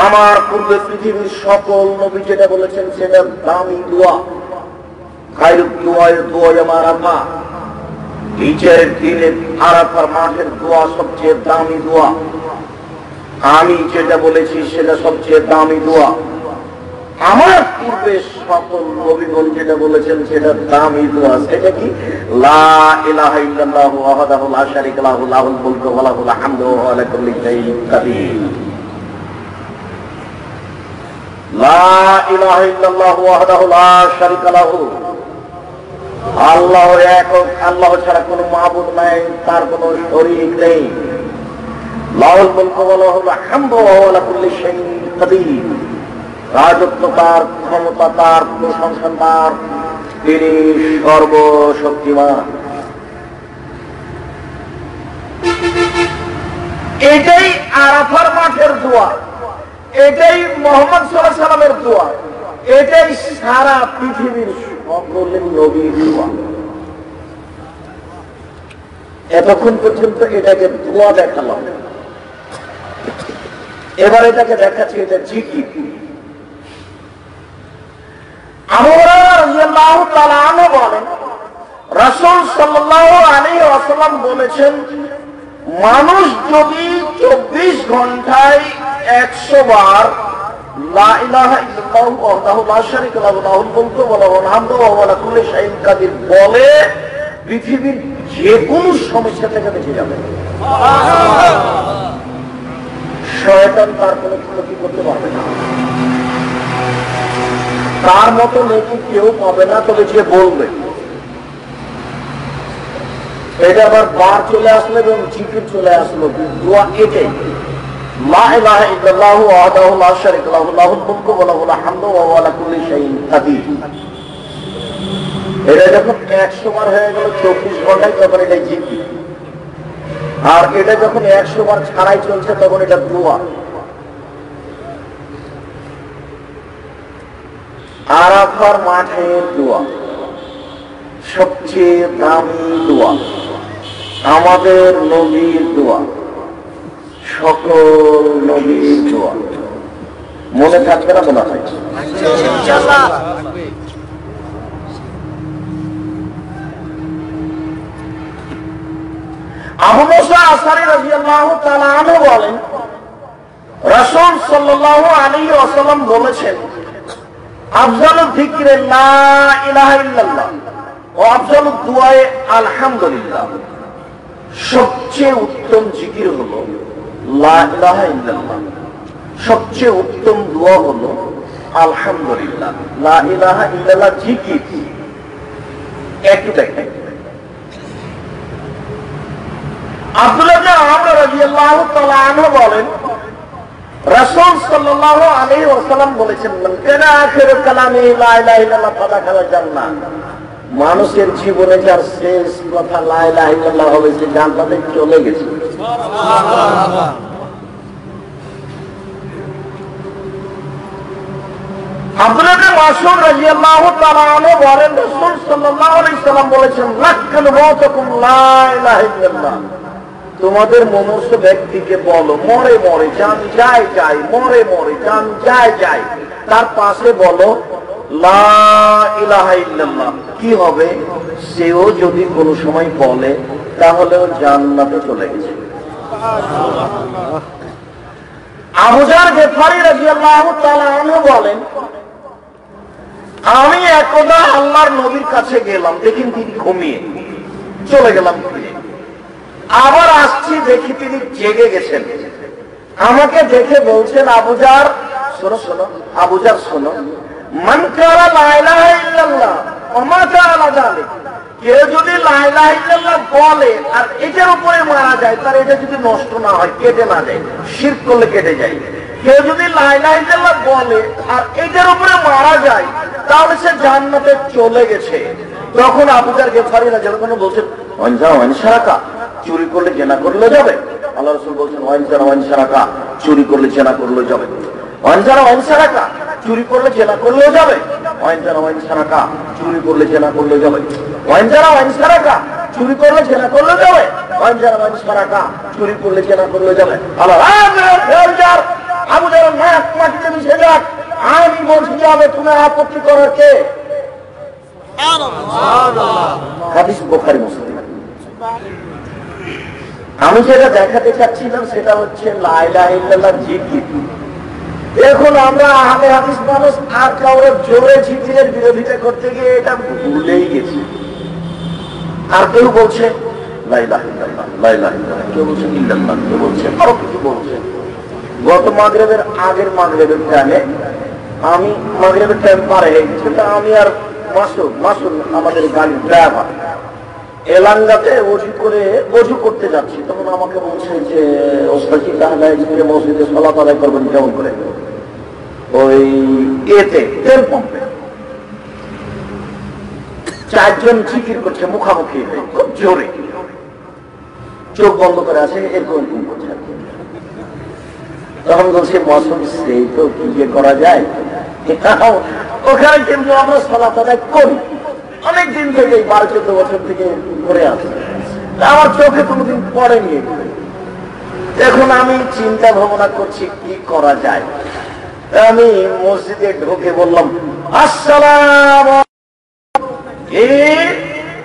S3: আমার পূর্বে পৃথিবীর সকল নবী যেটা বলেছেন সেটা দামি দোয়া। খায়রুদ দুআয়ে দুআ ইয়াউম আরাফা, বিচারের দিনে আরাফার মাঠের দোয়া সবচেয়ে দামি দোয়া। আমি যেটা বলেছি সেটা সবচেয়ে দামি দোয়া। আমার পূর্বে সকল নবীগণ যেটা বলেছেন সেটা দামি দোয়া। সেটা কি? লা ইলাহা ইল্লাল্লাহু ওয়াহদাহু লা শারীকা লাহু লাহুল মুলকু ওয়া লাহুল হামদু ওয়া হুয়া আলা কুল্লি শাইইন কাদির। লা ইলাহা ইল্লাল্লাহু ওয়াহদাহু লা শারীকা লাহু, আল্লাহ একক, আল্লাহ ছাড়া কোনো মাবুদ নাই, তার কোনো শরীক নেই। লাহুল মুলকু ওয়া লাহুল হামদু ওয়া হুয়া আলা কুল্লি শাইইন কাদির, রাজত্ব তার, ক্ষমতা তার, প্রশংসা তার, তিনি সর্বশক্তিমান। এটাই আরাফার মাঠের দোয়া, এটাই মুহাম্মদ সাল্লাল্লাহু আলাইহি সাল্লামের দোয়া, এটাই সারা পৃথিবীর সকল নবীর দোয়া। এতক্ষণ পর্যন্ত এটাকে দোয়া দেখালাম, এবার এটাকে দেখাচ্ছি এটা জিকির। আবু হুরায়রা রাদিয়াল্লাহু তাআলা আনহু বলেন, রাসূল সাল্লাল্লাহু আলাইহি ওয়াসাল্লাম বলেছেন, মানুষ যদি 24 ঘন্টায় 100 বার লা ইলাহা ইল্লাল্লাহু ওয়াহদাহু লা শারীকা লাহু লাহুল মুলকু ওয়া লাহুল হামদু ওয়া হুয়া আলা কুল্লি শাইইন কাদির বলে, পৃথিবীর যে কোনো সমস্যা থেকে বেঁচে যাবে। শয়তান তার কোনো ক্ষতি করতে পারবে না, তার মতো নেকি কেউ পাবে না, তবে যে বলবে। এটা আবার বার চলে আসলো এবং জিকির চলে আসলো, দোয়া এটাই, লা ইলাহা ইল্লাল্লাহু ওয়াহদাহু লা শারীকা লাহু লাহুল মুলকু ওয়া লাহুল হামদু ওয়া হুয়া আলা কুল্লি শাইইন কাদির। এটা যখন 100 বার হয়ে গেল 24 ঘন্টায়, তখন এটা জিকির। আর এটা যখন 100 বার ছাড়াই চলছে, তখন এটা দোয়া। আরাফার মাঠে দোয়া, সবচেয়ে দামি দোয়া, আমাদের নবীর দোয়া, সকল নবীর দোয়া। মনে থাকবে না মনে হয়? আবু মুসা আশআরী রাদিয়াল্লাহু তাআলা আনহু বলেন, রাসূল সাল্লাল্লাহু আলাইহি ওয়াসাল্লাম বলেছেন, আফজালুয যিকরি লা ইলাহা ইল্লাল্লাহ ওয়া আফজালুদ দুআ আলহামদুলিল্লাহ। সবচেয়ে উত্তম জিকির হলো লা ইলাহা ইল্লাল্লাহ, সবচেয়ে উত্তম দোয়া হলো আলহামদুলিল্লাহ। লা ইলাহা ইল্লাল্লাহ জিকির একটু দেখেন। আব্দুল্লাহ ইবনে আমর রাদিয়াল্লাহু তাআলা আনহু বলেন, রাসূল সাল্লাল্লাহু আলাইহি ওয়াসাল্লাম বলেছেন, মান কানা আখিরু কালামি লা ইলাহা ইল্লাল্লাহ ফাদাখালাল জান্নাহ। মানুষের জীবনে যার শেষ কথা লা ইলাহা ইল্লাল্লাহ হবে, সে জান্নাতে চলে গেছে। সুবহানাল্লাহ। আব্দুল্লাহ ইবনে মাসউদ রাদিয়াল্লাহু তাআলা আনহু বলেন, রাসূল সাল্লাল্লাহু আলাইহি ওয়াসাল্লাম বলেছেন, লাক্কান মাউতাকুম লা ইলাহা ইল্লাল্লাহ। তোমাদের মনুষ্য ব্যক্তিকে বলো, মরে মরে জান যায় যায়, মরে মরে জান যায় যায়, তার পাশে বলো লা ইলাহা ইল্লাল্লাহ। কি হবে? সেও যদি কোনো সময় বলে, তাহলে ও জান্নাতে চলে গেছে। আবু যার গিফারী রাদিয়াল্লাহু তাআলা আনহু বলেন, আমি একদা আল্লাহর নবীর কাছে গেলাম, দেখেন তিনি ঘুমিয়ে, চলে গেলাম, আবার আসছি, দেখি তিনি জেগে গেছেন। আমাকে দেখে বলছেন, আবু যার শোনো শোনো, আবু যার শোনো, মান কালা লা ইলাহা ইল্লাল্লাহ ওয়া মা কালা যালিক। কেউ যদি লা ইলাহা ইল্লাল্লাহ বলে আর এটার উপরে মারা যায়, তার এটা যদি নষ্ট না হয়, কেটে না যায়, শিরক করলে কেটে যায়। কেউ যদি লা ইলাহা ইল্লাল্লাহ বলে আর এটার উপরে মারা যায়, তাহলে সে জান্নাতে চলে গেছে। তখন আবু যার গিফারী রাদিয়াল্লাহু আনহু বলছেন, ওয়ানজা ওয়ানশারাকা, চুরি করলে জেনা করলে যাবে। আল্লাহ রাসূল বলছেন, ওয়ানজা ওয়ানশারাকা, চুরি করলে জেনা করলে যাবে। ওয়ানজা ওয়ানশারাকা, চুরি করলে জেনা করলেও যাবে। ওয়ানজা ওয়ানশারাকা, চুরি করলে জেনা করলেও যাবে। ওয়ানজা ওয়ানশারাকা, চুরি করলে জেনা করলেও যাবে। ওয়ানজা ওয়ানশারাকা, চুরি করলে জেনা করলেও যাবে। আল্লাহ আবু যার নাক মাটিতে মিশে যাক, আমি বলছি যাবে, তুমি আপত্তি করার কে? হাদিস বুখারী মুসলিম। আমি যেটা দেখাতে চাচ্ছিলাম সেটা হচ্ছে লা ইলাহা ইল্লাল্লাহ জিকির। এখন আমরা আহলে হাদিস মানুষ আর কাউরে জোরে জিকিরের বিরোধিতা করতে গিয়ে এটা ভুলেই গেছি। আর কেউ বলছে লা ইলাহা ইল্লাল্লাহ, লা ইলাহা ইল্লাল্লাহ, কেউ বলছে ইল্লাল্লাহ, কেউ বলছে আরো কিছু বলছে। গত মাগরিবের আগের মাগরিবের টাইমে, আমি মাগরিবের টাইম পার হয়ে গেছে, তা আমি আর মাসুদ আমাদের গাড়ির ড্রাইভার এলাঙ্গাতে অজু করতে যাচ্ছি। তখন আমাকে বলছে যে, ওস্তাদ তাহলে মসজিদে সালাত আদায় করবেন কেমন করে? ওই এতে তেল পাম্পে 4 জন জিকির করছে মুখামুখি, খুব জোরে, চোখ বন্ধ করে আছে, এরকম করছে। তখন বলছে, মাসুদ সেই তো কি করা যায়, ওখানে কিন্তু আমরা সালাত আদায় করি অনেকদিন থেকে, 12-14 বছর থেকে করে আসি, আমার চোখে কোনোদিন পড়েনি। এখন আমি চিন্তা ভাবনা করছি কি করা যায়। আমি মসজিদে ঢুকে বললাম, আসসালামু আলাইকুম,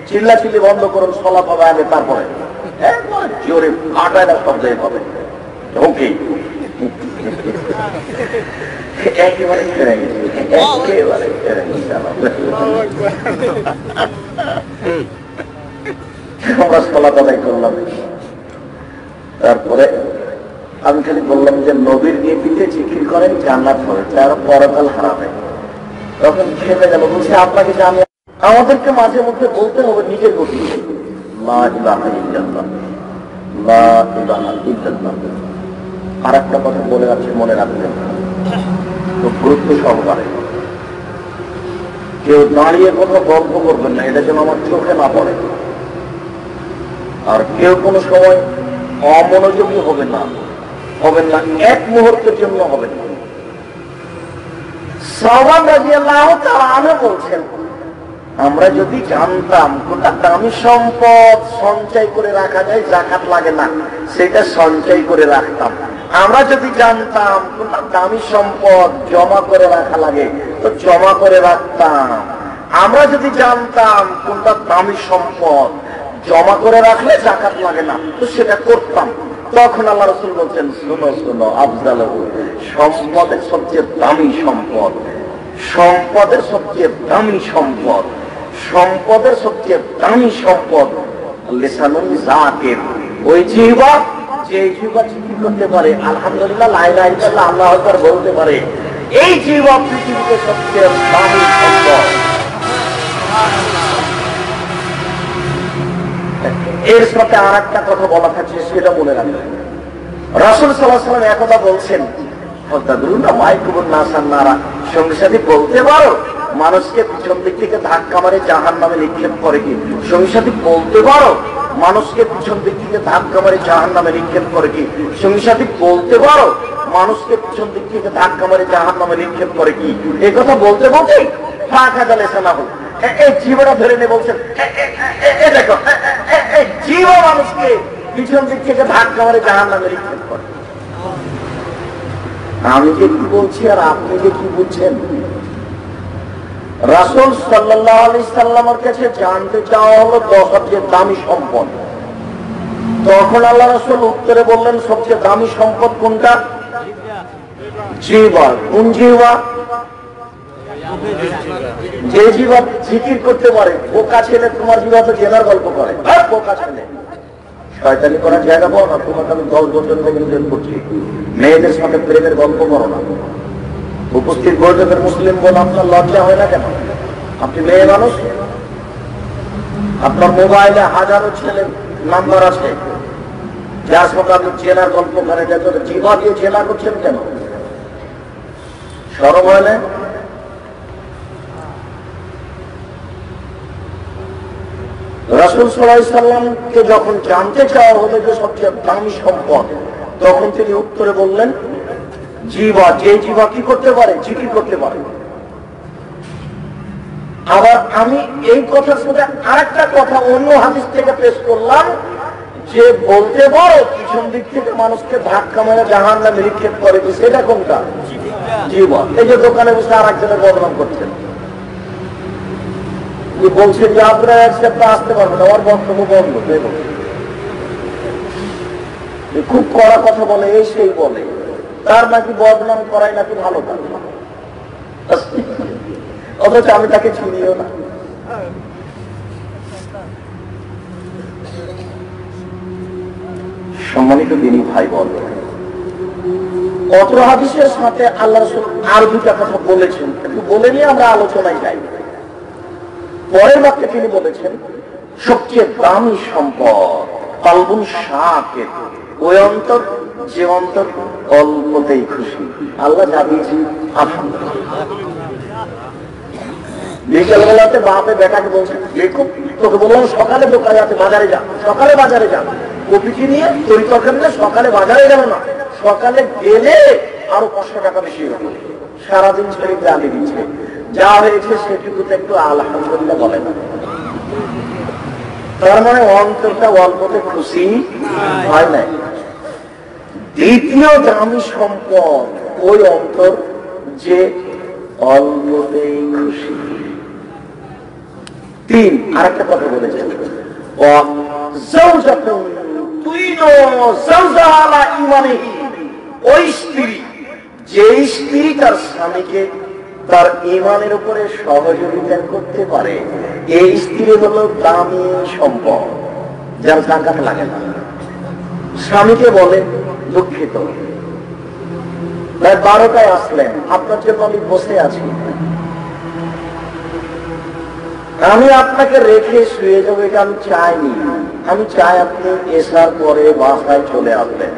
S3: চিল্লাচিল্লি বন্ধ করুন, সালাত হবে আগে, তারপরে জোরে ফাটায় না শব্দ হবে। ওকে, একেবারে ফেরে গেছে, একেবারে ফেরে গেছে। আমরা সালাত আদায় করলাম। তারপরে আমি খালি বললাম যে, নবীর নিয়ে পিঠে জিকির করেন, জান্নাত হবে, তার পরকাল হারাবে। তখন খেতে গেল, বলছে আপনাকে জানি, আমাদেরকে মাঝে মধ্যে বলতে হবে নিজের গতি, লা ইলাহা ইল্লাল্লাহ, লা ইলাহা ইল্লাল্লাহ। আর একটা কথা বলে রাখছি, মনে রাখবেন খুব গুরুত্ব সহকারে। কেউ দাঁড়িয়ে কথা গল্প করবেন না, এটা যেন আমার চোখে না পড়ে। আর কেউ কোনো সময় অমনোযোগী হবেন না, এক মুহূর্তের জন্য হবেন না। সাওবান রাদিয়াল্লাহু তাআলা আনহু বলছেন, আমরা যদি জানতাম কোনটা দামি সম্পদ সঞ্চয় করে রাখা যায়, যাকাত লাগে না, সেটা সঞ্চয় করে রাখতাম। আমরা যদি জানতাম কোনটা দামি সম্পদ জমা করে রাখা লাগে, তো জমা করে রাখতাম। আমরা যদি জানতাম কোনটা দামি সম্পদ জমা করে রাখলে যাকাত লাগে না, তো সেটা করতাম। তখন আল্লাহ রাসূল বলছেন, শোনো শোনো, আফজালহু, সম্পদের সবচেয়ে দামি সম্পদ, সম্পদের সবচেয়ে দামি সম্পদ, সম্পদের সবচেয়ে দামি সম্পদ লিসানুন যাকির, ওই জিহ্বা যে জিহ্বা জিকির করতে পারে, আলহামদুলিল্লাহ, লা ইলাহা ইল্লাল্লাহ, আল্লাহু আকবার বলতে পারে। এই জিহ্বা পৃথিবীতে সবচেয়ে দামি সম্পদ। এর সাথে আর একটা কথা বলা থাকছে, সেটা মনে রাখবেন। রাসূল সাল্লাল্লাহু আলাইহি ওয়াসাল্লাম একদা বলছেন, সঙ্গে সাথে বলতে পারো মানুষকে পিছন দিক থেকে ধাক্কা মারে জাহান্নামে নিক্ষেপ করে কি? সঙ্গে সাথে বলতে পারো মানুষকে পিছন দিক থেকে ধাক্কা মারে জাহান্নামে নিক্ষেপ করে কি? সঙ্গে সাথে বলতে পারো মানুষকে পিছন দিক থেকে ধাক্কা মারে জাহান্নামে নিক্ষেপ করে কি? এই কথা বলতে বলতে ফাঁকা জালে শোনা হল, এই জীবটা ধরে নিয়ে বলছেন, দেখো জীব মানুষকে পিছন দিক থেকে ধাক্কা মারে জাহান্নামে নিক্ষেপ করে। আমি যে কি বলছি আর আপনি যে কি বুঝছেন? রাসূল সাল্লাল্লাহু আলাইহি সাল্লামের কাছে জানতে চাওয়া হলো সবচেয়ে দামি সম্পদ। তখন আল্লাহ রাসূল উত্তরে বললেন, সবচেয়ে দামি সম্পদ কোনটা? জিহ্বা। কোন জিহ্বা? যে জিহ্বা জিকির করতে পারে। বোকা ছেলে, তোমার জিহ্বা তো জেনার গল্প করে। বোকা ছেলে, শয়তানি করার জায়গা পাও না। তোমাকে আমি 10 বছর থেকে নিষেধ করছি, মেয়েদের সাথে প্রেমের গল্প করো না। উপস্থিত বৈঠকের মুসলিম বল, আপনার লজ্জা হয় না কেন? আপনি মেয়ে মানুষ, আপনার মোবাইলে হাজারো ছেলের নাম্বার আছে, যার সাথে আপনি জেলার গল্প করে জিহ্বা দিয়ে জেলা করছেন কেন? শরম হয় না? রাসূল সাল্লাল্লাহু আলাইহি সাল্লামকে যখন জানতে চাওয়া হলো যে সবচেয়ে দামি সম্পদ, তখন তিনি উত্তরে বললেন জিহ্বা। যে জিহ্বা কি করতে পারে? জিকির করতে পারে। আবার আমি এই কথার সাথে আরেকটা কথা অন্য হাদিস থেকে পেশ করলাম, যে বলতে পারো পিছন দিক থেকে মানুষকে ধাক্কা মেরে জাহান্নামে নিক্ষেপ করে, সেটা কোনটা? জিহ্বা। এই যে দোকানে বসে আর একজনের বদনাম করছেন, বলছেন যে আপনারা এক সপ্তাহ আসতে পারবেন, আমার বক্তব্য বন্ধ। খুব কড়া কথা বলে, এই সেই বলে, তার নাকি বদনাম করাই নাকি ভালো কাজ, অথচ আমি তাকে চিনিও না। সম্মানিত দিনী ভাই বোন, অত্র হাদিসের সাথে আল্লাহ রাসূল আর দুটা কথা বলেছেন, কিন্তু বলে নিয়ে আমরা আলোচনায় যাই। পরের বাক্যে তিনি বলেছেন, সবচেয়ে দামি সম্পদ কলবুন শাকির, ওই অন্তর যে অন্তর অল্পতেই খুশি। আল্লাহ যা দিয়েছি আলহামদুলিল্লাহ। বিকেলবেলাতে বাপে বেটাকে বলছেন, দেখো তোকে বললাম সকালে দোকানে আছে, বাজারে যা, সকালে বাজারে যা, কপিটি নিয়ে তরি তরকারি নিয়ে সকালে বাজারে গেল না, সকালে গেলে আরো 500 টাকা বেশি হবে। সারাদিন শরীর জ্বালিয়ে দিচ্ছে, যা হয়েছে সেটুকুতে একটু আলহামদুলিল্লাহ বলে না। তার মানে অন্তরটা অল্পতে খুশি হয় নাই। দ্বিতীয় দামি সম্পদ ওই অন্তর যে অল্পতেই খুশি। 3 আরেকটা কথা বলেছেন, ওই স্ত্রী, যে স্ত্রী তার স্বামীকে তার ঈমানের উপরে সহযোগিতা করতে পারে, এই স্ত্রী হলো দামি সম্পদ, যার যাকাত লাগে না। স্বামীকে বলে, দুঃখিত প্রায় 12টায় আসলেন, আপনার জন্য আমি বসে আছি, আমি আপনাকে রেখে শুয়ে যাবো এটা আমি চাইনি। আমি চাই আপনি এসার পরে বাসায় চলে আসবেন,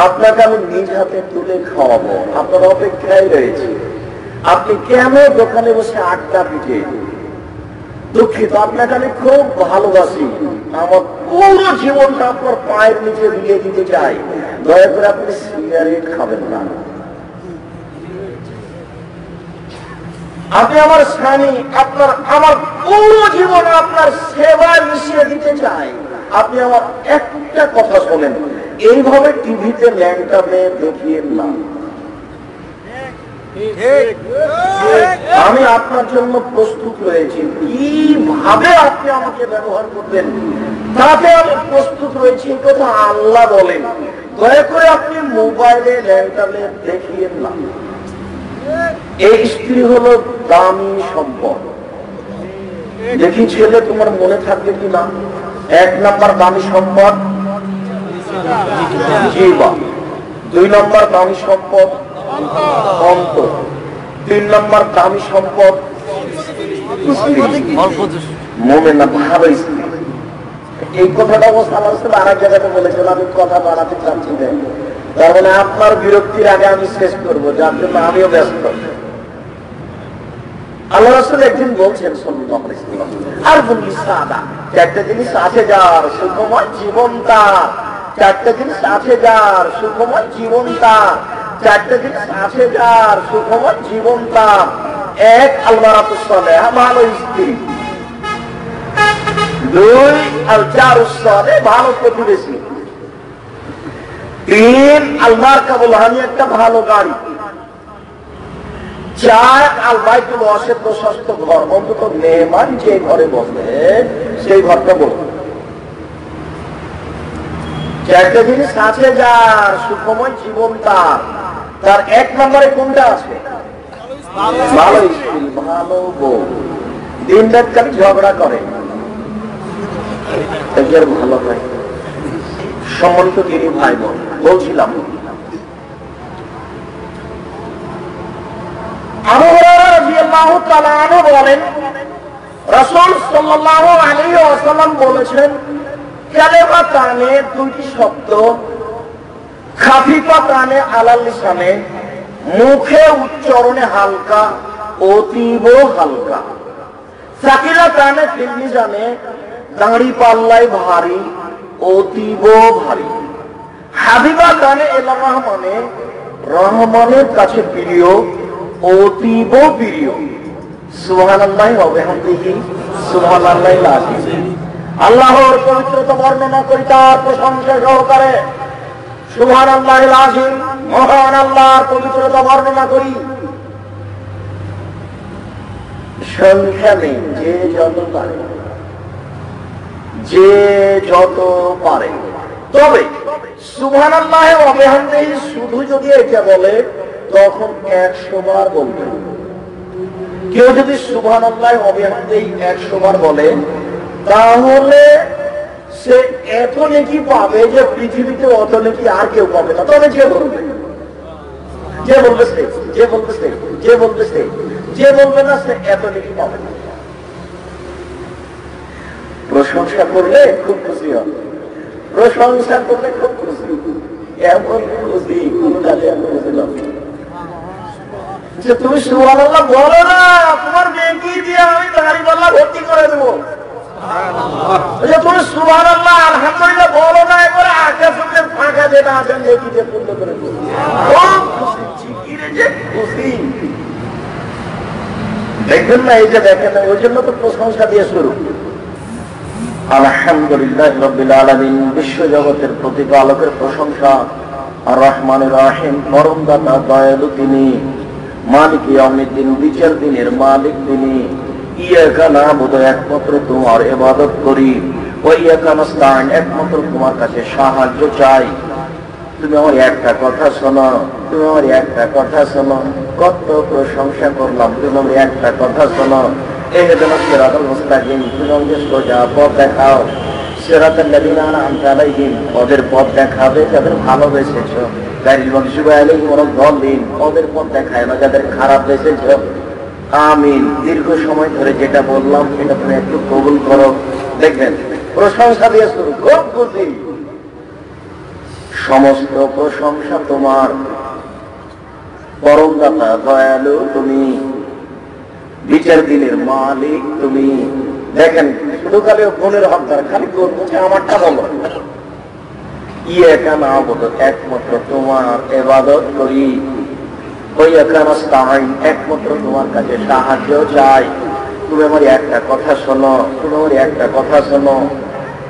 S3: আপনাকে আমি নিজ হাতে তুলে খাওয়াবো, আপনার অপেক্ষায় রয়েছে। আপনি কেন দোকানে বসে আড্ডা পিঠে? দুঃখিত, আপনাকে আমি খুব ভালোবাসি, আমার পুরো জীবনটা আপনার পায়ের নিচে দিয়ে দিতে চাই, দয়া করে আপনি সিগারেট খাবেন না। আপনি আমার স্বামী, আপনার আমার পুরো জীবন আপনার সেবায় মিশিয়ে দিতে চাই। আপনি আমার একটা কথা শোনেন, এইভাবে টিভিতে ল্যাংটা মেয়ে দেখিয়েন না। আমি আপনার জন্য প্রস্তুত রয়েছি, কিভাবে আপনি আমাকে ব্যবহার করবেন তাতে আমি প্রস্তুত রয়েছি, এই কথা আল্লাহ বলেন। দয়া করে আপনি মোবাইলে ল্যাংটা মেয়ে দেখিয়েন না। এই স্ত্রী হলো দামি সম্পদ। দেখি ছেলে তোমার মনে থাকবে কিনা। 1 নম্বর দামি সম্পদ জিহ্বা, 2 নম্বর দামি সম্পদ অন্তর, 3 নম্বর দামি সম্পদ মুমিনা, ভালো স্ত্রী। এই কথাটা আর এক জায়গাতে বলেছেন, আমি কথা বাড়াতে চাচ্ছি না, তার মানে আপনার বিরক্তির আগে আমি শেষ করবো, যার জন্য আমিও ব্যস্ত। আল্লাহ রাসূল একদিন বলছেন সাল্লাল্লাহু আলাইহি ওয়াসাল্লাম, আর বলি সাদা, 4টা জিনিস আছে যার সুখময় জীবন তার, 4টা জিনিস আছে যার সুখময় জীবন তার, 4টা জিনিস আছে যার সুখময় জীবন তার। 1 আল-মারাতুস সালেহা, ভালো স্ত্রী। 2 আল-জারুস সালেহ, ভালো প্রতিবেশী। 3 আল-মারকাবুল হানি, একটা ভালো গাড়ি। 4 আল-বাইতুল ওয়াসিত, প্রশস্ত ঘর। অন্তত মেহমান যে ঘরে বসে সেই ঘরটা বলব। 4টা জিনিস আছে যার সুখময় জীবন তার। তার 1 নম্বরে কোনটা আছে? ভালো স্ত্রী, ভালো বউ। দিন রাত খালি ঝগড়া করে, এর ভালো হয়। সম্মানিত তিনি ভাই বোন, বলছিলাম আবু হুরায়রা রাদিয়াল্লাহু তাআলা আনহু বলেন, রাসূল সাল্লাল্লাহু আলাইহি ওয়াসাল্লাম বলেছেন, কালিমাতানে, 2টি শব্দ, খাফিফাতানে আলাল লিসানে, মুখে উচ্চারণে হালকা, অতীব হালকা। সাকিলাতানে ফিল মিজানে, দাঁড়ি পাল্লায় ভারী, অতীব ভারী। হাবিবাতানে ইলা রহমানে, রহমানের কাছে প্রিয়, অতীব প্রিয়। সুবহানাল্লাহি ওয়া বিহামদিহি, সুবহানাল্লাহিল আযীম। আল্লাহর পবিত্রতা বর্ণনা করি, তার প্রশংসা সহকারে। সুবহানাল্লাহিল আযীম, মহান আল্লাহর পবিত্রতা বর্ণনা করি। সংখ্যা নেই, যে যত পারে, যে যত পারে। তবে সুবহানাল্লাহি ওয়া বিহামদিহি শুধু যদি এটা বলে তখন 100 বার বলবে। কেউ যদি সুবহানাল্লাহি ওয়া বিহামদিহি 100 বার বলে তাহলে সে এত নেকি পাবে যে পৃথিবীতে অত নেকি আর কেউ পাবে না। তবে যে বলবে, যে বলবে সে, যে বলবে সে, যে বলবে সে, যে বলবে না সে এত নেকি পাবে না। প্রশংসা করলে খুব খুশি হবে, প্রশংসা করলে খুব খুশি। এমন খুশি কোন কাজে আমি বুঝলাম যে তুমি সুবহানাল্লাহ বলো না, তোমার নেকি দিয়ে আমি দাড়িওয়ালা ভর্তি করে দেবো। তুমি সুবহানাল্লাহ আলহামদুলিল্লাহ বলো না, এবারে আকাশের ফাঁকা যেটা আছে নেকি দিয়ে পূর্ণ করে দেবো। খুশি দেখবেন না, এই যে দেখেন না, ওই জন্য তো প্রশংসা দিয়ে শুরু। আলহামদুলিল্লাহ রাব্বিল আলামিন, বিশ্ব জগতের প্রতিপালকের প্রশংসা। আর রহমানুর রহিম, পরম দাতা দয়ালু তিনি। মালিক ইয়াউমিদ্দিন, বিচার দিনের মালিক তিনি। ইয়াকা নাবুদু, একমাত্র তোমার ইবাদত করি। ওয়া ইয়াকা নাস্তাইন, একমাত্র তোমার কাছে সাহায্য চাই। তুমি আমার একটা কথা শোনো, তুমি আমার একটা কথা শোনো। কত প্রশংসা করলাম, তুমি আমার একটা কথা শোনো। ইহদিনাস সিরাতাল মুস্তাকিম, তুমি আমাকে সোজা পথ দেখাও। সিরাতাল লাযিনা আন'আমতা আলাইহিম, ওদের পথ দেখাবে যাদের ভালোবেসেছো। গায়রিল মাগযুবি আলাইহিম ওয়ালাদ-দাল্লিন, ওদের পথ দেখায় না যাদের খারাপ বেসেছো। আমিন। দীর্ঘ সময় ধরে যেটা বললাম সেটা তুমি একটু কবুল করো, দেখবেন প্রশংসা দিয়ে শুরু। খুব খুশি, সমস্ত প্রশংসা তোমার, পরম দাতা দয়ালু তুমি, বিচার দিনের মালিক তুমি। দেখেন শুধু খালি বোনের হকদার, খালি বলছে আমারটা বলো। ইয়াকা না'বুদু, একমাত্র তোমার ইবাদত করি। ওয়া ইয়াকা নাস্তাঈন, একমাত্র তোমার কাছে সাহায্য চাই। তুমি আমার একটা কথা শোনো, তুমি আমার একটা কথা শোনো,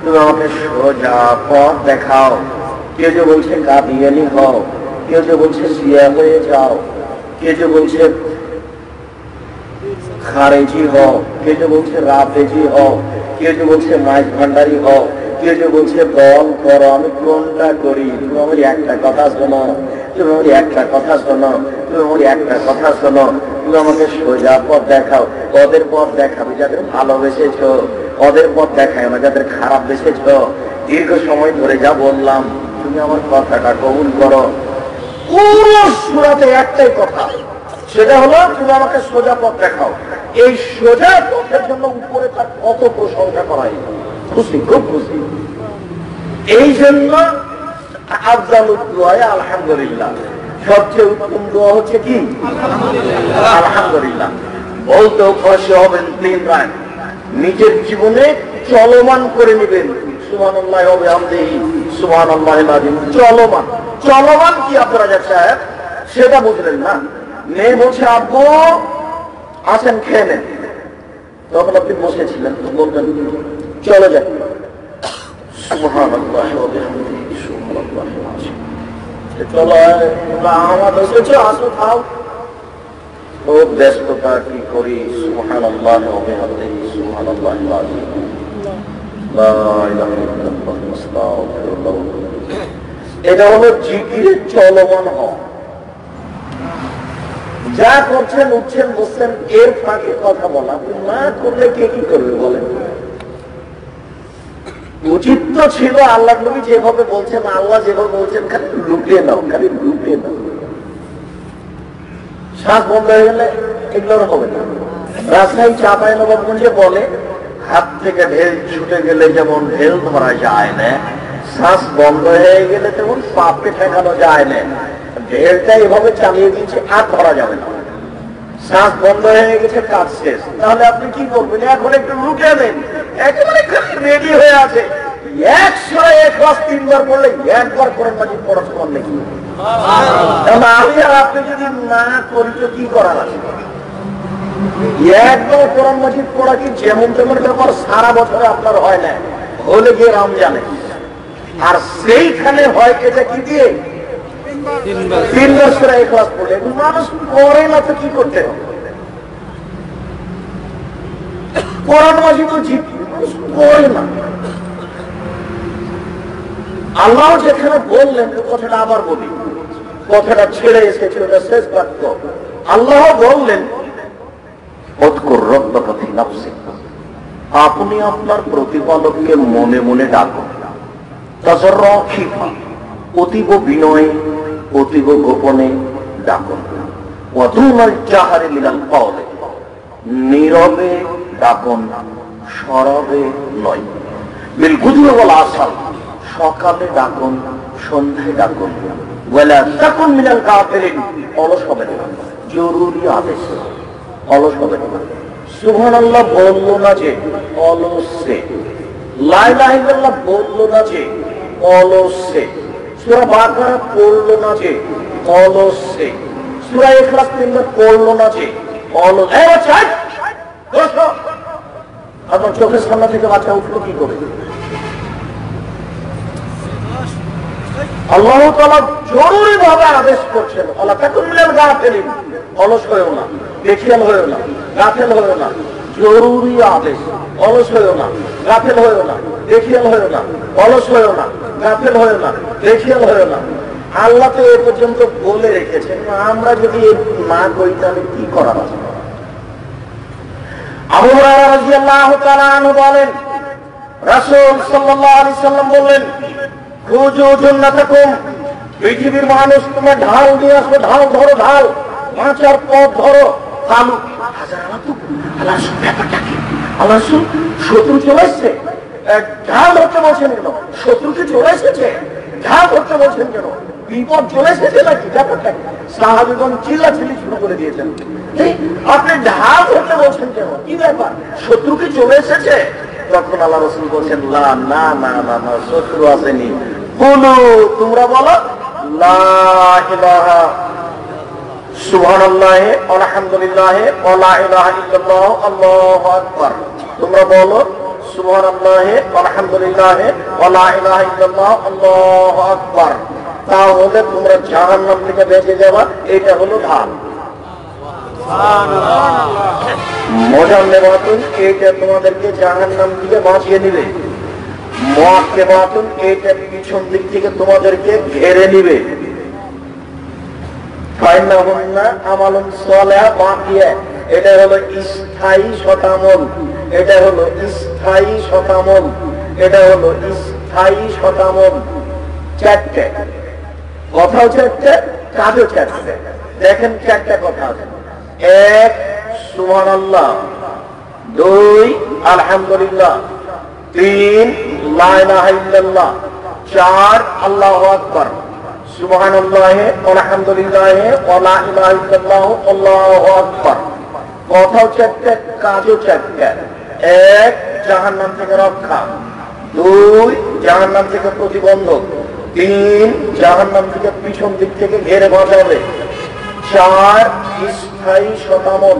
S3: তুমি আমাকে সোজা পথ দেখাও। কেউ যে বলছে কাদিয়ানি হও, কেউ যে বলছে শিয়া হয়ে যাও, কেউ যে বলছে খারেজি হও, কেউ যে বলছে রাফেজি হও, কেউ যে বলছে মাইজ ভান্ডারি হও, কেউ যে বলছে দল করো, আমি কোনটা করি? তুমি আমার একটা কথা শোনো, তুমি আমার একটা কথা শোনো, তুমি আমার একটা কথা শোনো, তুমি আমাকে সোজা পথ দেখাও। ওদের পথ দেখাবে যাদের ভালোবেসেছ, ওদের পথ দেখায় না যাদের খারাপ বেসেছ। দীর্ঘ সময় ধরে যা বললাম, তুমি আমার কথাটা কবুল করো। পুরো সূরাতে একটাই কথা, সেটা হলো তুমি আমাকে সোজা পথ দেখাও। এই সোজা পথের জন্য উপরে তার কত প্রশংসা করাই, খুশি, খুব খুশি। এই জন্য আফজালুদ দুআ আলহামদুলিল্লাহ, সবচেয়ে উত্তম দোয়া হচ্ছে কি? আলহামদুলিল্লাহ। বলতেও খুশি হবেন তিন রাত, নিজের জীবনে চলমান করে নেবেন। সুবহানাল্লাহ ওয়া বিহামদিহি সুবহানাল্লাহিল আযীম। চলমান, চলমান কি আব্দুর রাজ্জাক সাহেব? সেটা বুঝলেন না। মেয়ে বলছে আব্বু আসেন খেয়ে নেন, তখন আপনি বসেছিলেন, বলবেন চলে যান। সুবহানাল্লাহ ওয়া বিহামদিহি সুবহানাল্লাহিল আযীম। চলো আমার এসেছো, আসো খাও। ও ব্যস্ততা কি করি। সুবহানাল্লাহ ওয়া বিহামদিহি সুবহানাল্লাহিল আযীম। লা ইলাহা ইল্লাল্লাহ আস্তাগফিরুল্লাহ। এটা হলো জিকিরের চলমান হওয়া। যা করছেন, উঠছেন, বসছেন, এর ফাঁকে কথা বলা। আপনি না করলে কে কি করবে বলেন? উচিত তো ছিল আল্লাহ নবী যেভাবে বলছেন, আল্লাহ যেভাবে বলছেন, খালি লুকিয়ে নাও, খালি লুকিয়ে নাও। শ্বাস বন্ধ হয়ে গেলে এগুলো হবে না। রাজশাহী চাঁপাইনবাবগঞ্জে বলে হাত থেকে ঢেল ছুটে গেলে যেমন ঢেল ধরা যায় না, শ্বাস বন্ধ হয়ে গেলে তেমন পাপে ঠেকানো যায় না। ঢেলটা এভাবে চালিয়ে দিচ্ছে, আর ধরা যাবে না। শ্বাস বন্ধ হয়ে গেছে, কাজ শেষ। তাহলে আপনি কি করবেন? এখন একটু লুকে দেন, একেবারে রেডি হয়ে আছে। 101 তিনবার পড়লে একবার কোরআন মাজিদ পড়া সমান নাকি? আমি আর আপনি যদি না করি তো কি করার আছে? একবার কোরআন মাজিদ পড়া কি যেমন তেমন ব্যাপার সারা বছরে আপনার হয় না, হলে গিয়ে রমজানে। আর সেইখানে হয় এটা কি দিয়ে? 3 সূরা ইখলাস পড়লে। মানুষ করে না তো কি করতে হবে? কোরআন মাজিদ তো জিকির মানুষ করে না। আল্লাহ যেখানে বললেন, কথাটা আবার বলি, কথাটা ছেড়ে এসেছে, ওটা শেষ বাক্য। আল্লাহ বললেন আপনি আপনার প্রতিপালককে মনে মনে ডাকুন, অতীব বিনয়ে, অতীব গোপনে ডাকুন। নীরবে ডাকুন, সরবে নয়। বিলগুদুর ওয়াল আসাল, সকালে ডাকুন, সন্ধ্যায় ডাকুন। ওয়ালা তাকুন মিনাল গাফিলিন, অলস হবেন না। জরুরি আদেশ, অলস হবেন না। সুবহানাল্লাহ বললো না যে অলসে, লা ইলাহা ইল্লাল্লাহ বললো না যে অলসে, সূরা বাকারা পড়লো না যে অলসে, সূরা ইখলাস 3 পড়লো না যে অলস। এই বাচ্চা বসো। আপনার চোখের সামনে থেকে বাচ্চা উঠলো কি করে? আল্লাহ তাআলা জরুরি ভাবে আদেশ করছেন, আল্লাহ তাকুন মিনাল গাফিলিন, অলস হয়েও না, বেখিয়াল হয়েও না, গাফেল হয়েও না। জরুরি আদেশ, অলস হয়েও না, গাফেল হয়েও না, বেখিয়াল হয়েও না, অলস হয়েও না, গাফেল হয়েও না, বেখিয়াল হয়েও না। আল্লাহ তো এ পর্যন্ত বলে রেখেছেন, আমরা যদি না করি তাহলে কি করার আছে? আবু হুরায়রা রাদিয়াল্লাহু তাআলা আনহু বলেন, রাসূল সাল্লাল্লাহু আলাইহি সাল্লাম বললেন, খুজু জান্নাতাকুম, পৃথিবীর মানুষ তোমরা ঢাল নিয়ে আসো, ঢাল ধরো, ঢাল, বাঁচার পথ ধরো। কালু হাজার আল্লাহ তো আল্লাহ ব্যাপারটা কি? আল্লাহ শত্রু চলে এসছে, ঢাল ধরতে বলছেন কেন? শত্রুকে চলে এসেছে, ঢাল ধরতে বলছেন কেন? বিপদ চলে এসেছে নাকি? ব্যাপারটা সাহাবীগণ চিল্লাচিল্লি শুরু করে দিয়েছেন, আপনি ঢাল ধরতে বলছেন কেন? কি ব্যাপার? শত্রুকে চলে এসেছে? তখন আল্লাহ রাসূল বলছেন, না না না না না, শত্রু আসেনি। বলো, তোমরা বলো লা ইলাহা সুবহানাল্লাহ আলহামদুলিল্লাহ ওয়া লা ইলাহা ইল্লাল্লাহ আল্লাহু আকবার। তোমরা বলো সুবহানাল্লাহ আলহামদুলিল্লাহ ওয়া লা ইলাহা ইল্লাল্লাহ আল্লাহু আকবার। তাহলে তোমরা জাহান্নাম থেকে বেঁচে যাবা। এটা হলো ঢাল। মোজাম্মে বাতুন, এইটা তোমাদেরকে জাহান্নাম থেকে বাঁচিয়ে নিবে। মুআক্কে বাতুন, এইটা পিছন দিক থেকে তোমাদেরকে ঘেরে নিবে। ফাইন্নাহুন্না আমালুন সালিহা বাকিয়া, এটা হলো স্থায়ী শতামল, এটা হলো স্থায়ী শতামল, এটা হলো স্থায়ী শতামল। চারটে কথাও চারটে, কাজও চারটে। দেখেন চারটে কথা আছে। এক সুবহানাল্লাহ, দুই আলহামদুলিল্লাহ, তিন লা ইলাহা ইল্লাল্লাহ, চার আল্লাহু আকবার। সুবহানাল্লাহ আলহামদুলিল্লাহ ওয়া লা ইলাহা ইল্লাল্লাহ আল্লাহু আকবার। কথাও চারটে, কাজও চারটে। এক জাহান্নাম থেকে রক্ষা, দুই জাহান্নাম থেকে প্রতিবন্ধক, তিন জাহান্নাম থেকে পিছন দিক থেকে ঘেরে বাঁচাবে, চার স্থায়ী শতামল।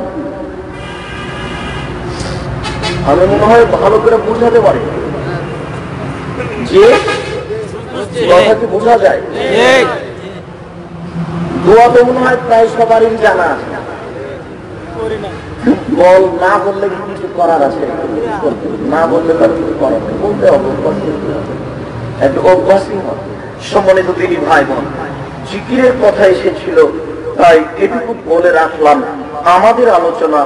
S3: আমি মনে হয় ভালো করে বোঝাতে পারি যে কথা কি বোঝা যায়? দোয়া তো মনে হয় প্রায় সবারই জানা আছে। বল না বললে কিছু করার আছে, না বললে তার কিছু করার নেই, বলতে হবে, একটু অভ্যাসই হয়। সম্মানিত দিনী ভাই বোন, জিকিরের কথা এসেছিল তাই এটুকু বলে রাখলাম। আমাদের আলোচনা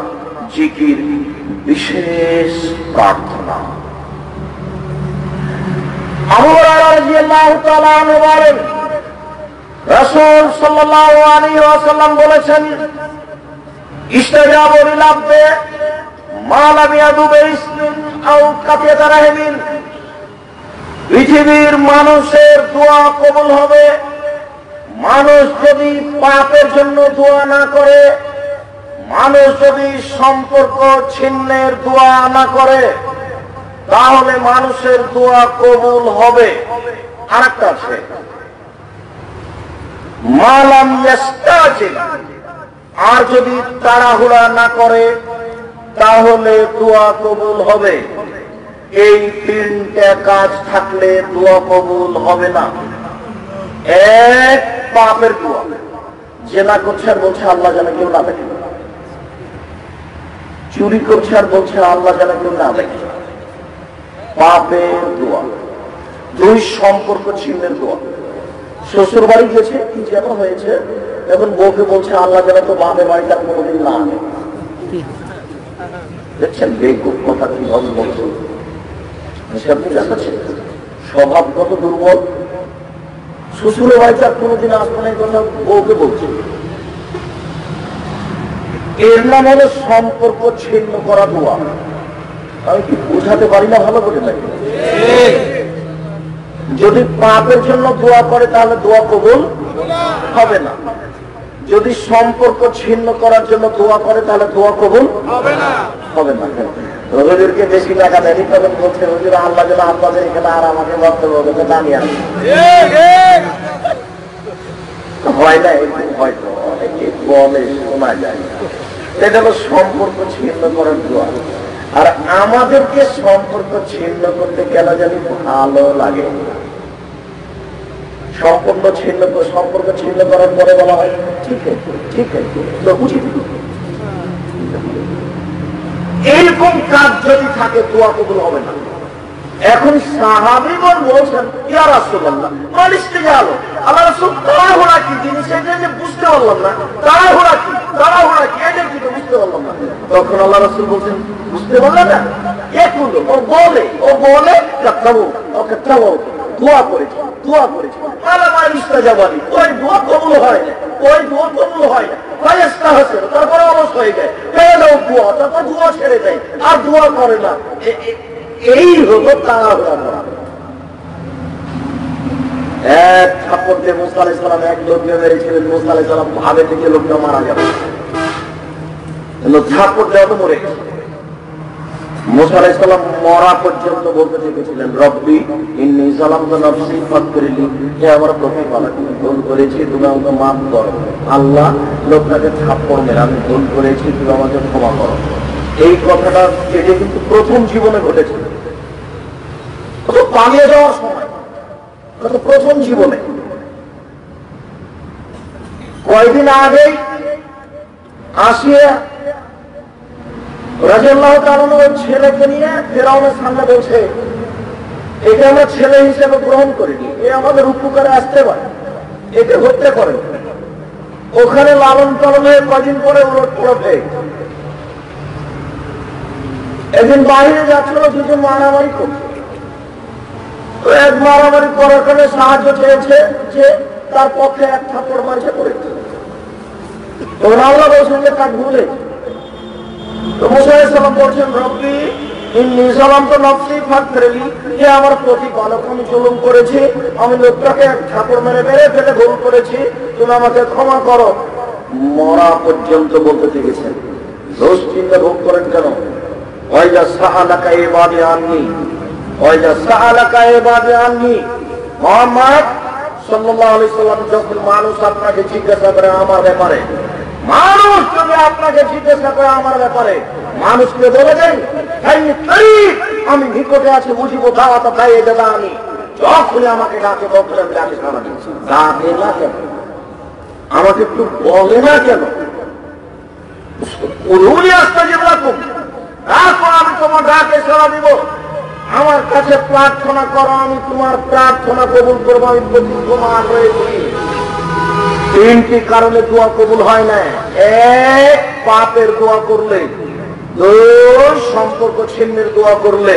S3: জিকির, বিশেষ প্রার্থনা। আবু হুরায়রা রাদিয়াল্লাহু তাআলা আনহু বলেন, রাসূল সাল্লাল্লাহু আলাইহি ওয়াসাল্লাম বলেছেন, ইস্তাজাবু লিল-আবদি মা লাম ইয়াদুবে ইসমিন আও কাতিয়াতা রাহিমিন। পৃথিবীর মানুষের দোয়া কবুল হবে মানুষ যদি পাপের জন্য দোয়া না করে, মানুষ যদি সম্পর্ক ছিন্নের দোয়া না করে, তাহলে মানুষের দোয়া কবুল হবে। আরেকটা আছে, মা লাম ইয়াস্তাজিল, আর যদি তাড়াহুড়া না করে তাহলে দোয়া কবুল হবে। এই তিনটা কাজ থাকলে দোয়া কবুল হবে না। এক, পাপের দোয়া, জেনা করছে আর বলছে আল্লাহ যেন কেউ না দেখে, চুরি করছে আর বলছে আল্লাহ যেন কেউ না দেখে, পাপের দোয়া। দুই, সম্পর্ক ছিন্নের দোয়া। শ্বশুর বাড়ি গেছে, কি যেন হয়েছে, এখন বউকে বলছে আল্লাহ যেন তো বাপের বাড়িটা কোনোদিন না আনে। দেখছেন বেকুব কথা কিভাবে বলছে, স্বভাব কত দুর্বল। শ্বশুর বাড়িটা কোনোদিন আসবে না কথা বউকে বলছে। এর নাম হলো সম্পর্ক ছিন্ন করা দোয়া। আমি কি বোঝাতে পারি না ভালো করে? লাগে যদি পাপের জন্য দোয়া করে তাহলে দোয়া কবুল হবে না। যদি সম্পর্ক ছিন্ন করার জন্য দোয়া করে তাহলে দোয়া কবুল হবে না। হুজুরকে বেশি টাকা দেয়নি, তখন বলছে হুজুর আল্লাহ যেন আপনাদের এখানে আর আমাকে বক্তব্য দাঁড়িয়ে আসে। হয় না, হয়তো অনেকে বলে, শোনা যায়। এটা হলো সম্পর্ক ছিন্ন করার দোয়া। আর আমাদেরকে সম্পর্ক ছিন্ন করতে কেন জানি ভালো লাগে। সম্পর্ক ছিন্ন করার পরে বলা হয় ঠিক আছে, ঠিক আছে, তো উচিত। এইরকম কাজ যদি থাকে দোয়া কবুল হবে না। এখন সাহাবীগণ বলছেন, ইয়া রাসূলুল্লাহ, মালিশ থেকে আলো, আল্লাহ রাসূল তাড়াহুড়া কি জিনিস এটা যে বুঝতে পারলাম না, তাড়াহুড়া কি এটা কি বুঝতে পারলাম না। তখন আল্লাহ রাসূল বলছেন, বুঝতে পারলে না? একুলো ও বলে দোয়া করেছে, আল্লাহ মালিশটা যাবানি, ওই দোয়া কবুল হয় না। ওই দোয়া কবুল হয় না, তারপরে অলস হয়ে যায়, ফেলে দাও দোয়া, তারপর দোয়া ছেড়ে দেয় আর দোয়া করে না। এই হলো তাড়াহুড়া করা। এক থাপ্পড় দিয়ে মুসা আলাইহিস সালাম এক লোককে মেরেছিলেন, মুসা আলাইহিস সালাম ভাবে থেকে লোকটা মারা যাবে, থাপ্পড় দেওয়া তো মরে গেছে। মুসা আলাইহিস সালাম মরা পর্যন্ত বলতে থেকেছিলেন, রব্বি ইন্নী যালামতু নাফসি ফাগফিরলি, হে আমার প্রতিপালক আমি ভুল করেছি, তুমি আমাকে মাফ করো। আল্লাহ লোকটাকে থাপ্পড় মেরে, আমি ভুল করেছি, তুমি আমাকে ক্ষমা করো। এই কথাটা এটা কিন্তু প্রথম জীবনে ঘটেছিল, পালিয়ে যাওয়ার সময়, প্রথম জীবনে। কয়েকদিন আগেই আসিয়া রাদিয়াল্লাহু তাআলা ওই ছেলেকে নিয়ে ফেরাউনের সামনে বলছে, একে আমরা ছেলে হিসেবে গ্রহণ করিনি, এ আমাদের উপকারে আসতে পারে, একে হত্যা করে। ওখানে লালন পালন হয়ে কদিন পরে উলট পলট হয়ে গেছে। একদিন বাইরে যাচ্ছিল, দুজন মারামারি করছে, তো এক মারামারি করার কারণে সাহায্য চেয়েছে যে তার পক্ষে এক থাপ্পড় মারছে করেছে। তো আল্লাহ বলছেন যে তার ভুলে। তো মুসা আলাইহিস সালাম বলছেন, রব্বি ইন্নী যালামতু নাফসি ফাগফিরলি, হে আমার প্রতিপালক আমি জুলুম করেছি, আমি লোকটাকে এক থাপ্পড় মেরে মেরে ফেলে ভুল করেছি, তুমি আমাকে ক্ষমা করো। মরা পর্যন্ত বলতে থেকেছেন। রোজ চিন্তা ভোগ করেন কেন? ওয়াইজা সাআলাকা ইবাদি আন্নী, ওয়াইজা সাআলাকা ইবাদি আন্নী। মুহাম্মদ সাল্লাল্লাহু আলাইহি সাল্লাম যখন মানুষ আপনাকে জিজ্ঞাসা করে আমার ব্যাপারে, মানুষ যদি আপনাকে জিজ্ঞাসা করে আমার ব্যাপারে, মানুষকে বলে দেন আমি নিকটে আছি, বুঝিব দাওয়াত তাই দাদা আমি যখনই আমাকে ডাকে বলছেন ডাকে সারা দিচ্ছি, ডাকে না কেন, আমাকে একটু বলে না কেন? আমি তোমার ডাকে সারা দিব, আমার কাছে প্রার্থনা করো, আমি তোমার প্রার্থনা কবুল করবো, আমি তোমার রয়েছি। তিনটি কারণে দোয়া কবুল হয় না। এক, পাপের দোয়া করলে। দুই, সম্পর্ক ছিন্নের দোয়া করলে।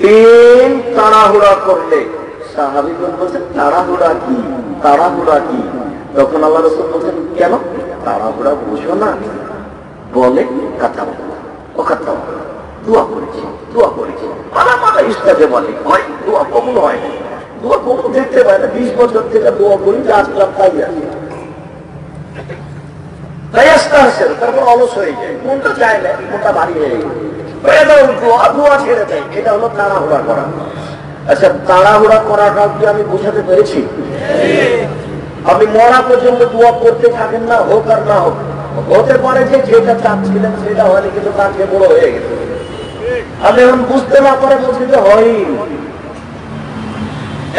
S3: তিন, তাড়াহুড়া করলে। সাহাবীগণ বলছেন তাড়াহুড়া কি, তাড়াহুড়া কি? তখন আল্লাহ রাসূল বলছেন, কেন তাড়াহুড়া বুঝো না? বলে কথা ও কথা দোয়া করেছি, দোয়া করেছি, মাথা ইস্তাতে বলে হয় দোয়া কবুল হয় না, দোয়া কবুল দেখতে পায় না। 20 বছর থেকে দোয়া করি, আসলাম তাই আছে, তাই আসতে আসে, তারপর অলস হয়ে যায়, মনটা চায় না, মনটা ভারী হয়ে যায়, দোয়া ছেড়ে দেয়। এটা হলো তাড়াহুড়া করা। আচ্ছা, তাড়াহুড়া করাটা কি আমি বোঝাতে পেরেছি? আপনি মরা পর্যন্ত দোয়া করতে থাকেন না, হোক আর না হোক। হতে পারে যে যেটা চাচ্ছিলেন সেটা হয়নি, কিন্তু তার চেয়ে বড় হয়ে গেছে। আপনি এখন বুঝতে না পারে বলছেন যে হয়ই,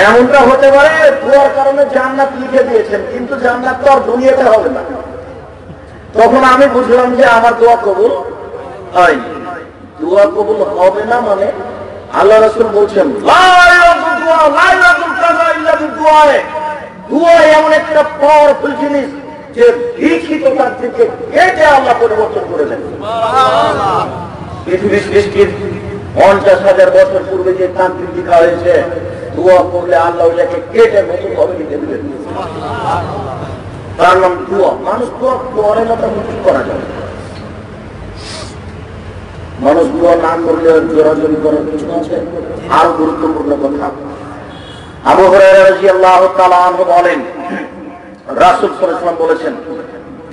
S3: এমনটা হতে পারে দোয়ার কারণে জান্নাত লিখে দিয়েছেন, কিন্তু জান্নাত তো আর দুনিয়াতে হবে না। তখন আমি বুঝলাম যে আমার দোয়া কবুল হয়নি। দোয়া কবুল হবে না মানে আল্লাহ রাসূল বলছেন দোয়া এমন একটা পাওয়ারফুল জিনিস যে লিখিত তার থেকে কেটে আল্লাহ পরিবর্তন করে দেন। পৃথিবীর সৃষ্টির 50,000 বছর পূর্বে যে তান্ত্রিক লিখা হয়েছে, দোয়া করলে আল্লাহ ওটাকে কেটে নতুন ভাবে লিখে দিলেন। তার নাম দোয়া। মানুষ দোয়া করে না, তখন কি করা যাবে? মানুষ দোয়া না করলে জোরাজোরি করার কিছু আছে? আর গুরুত্বপূর্ণ কথা, আবু হুরায়রা রাদিয়াল্লাহু তাআলা আনহু বলেন, রাসূল সাল্লাল্লাহু আলাইহি ওয়াসাল্লাম বলেছেন,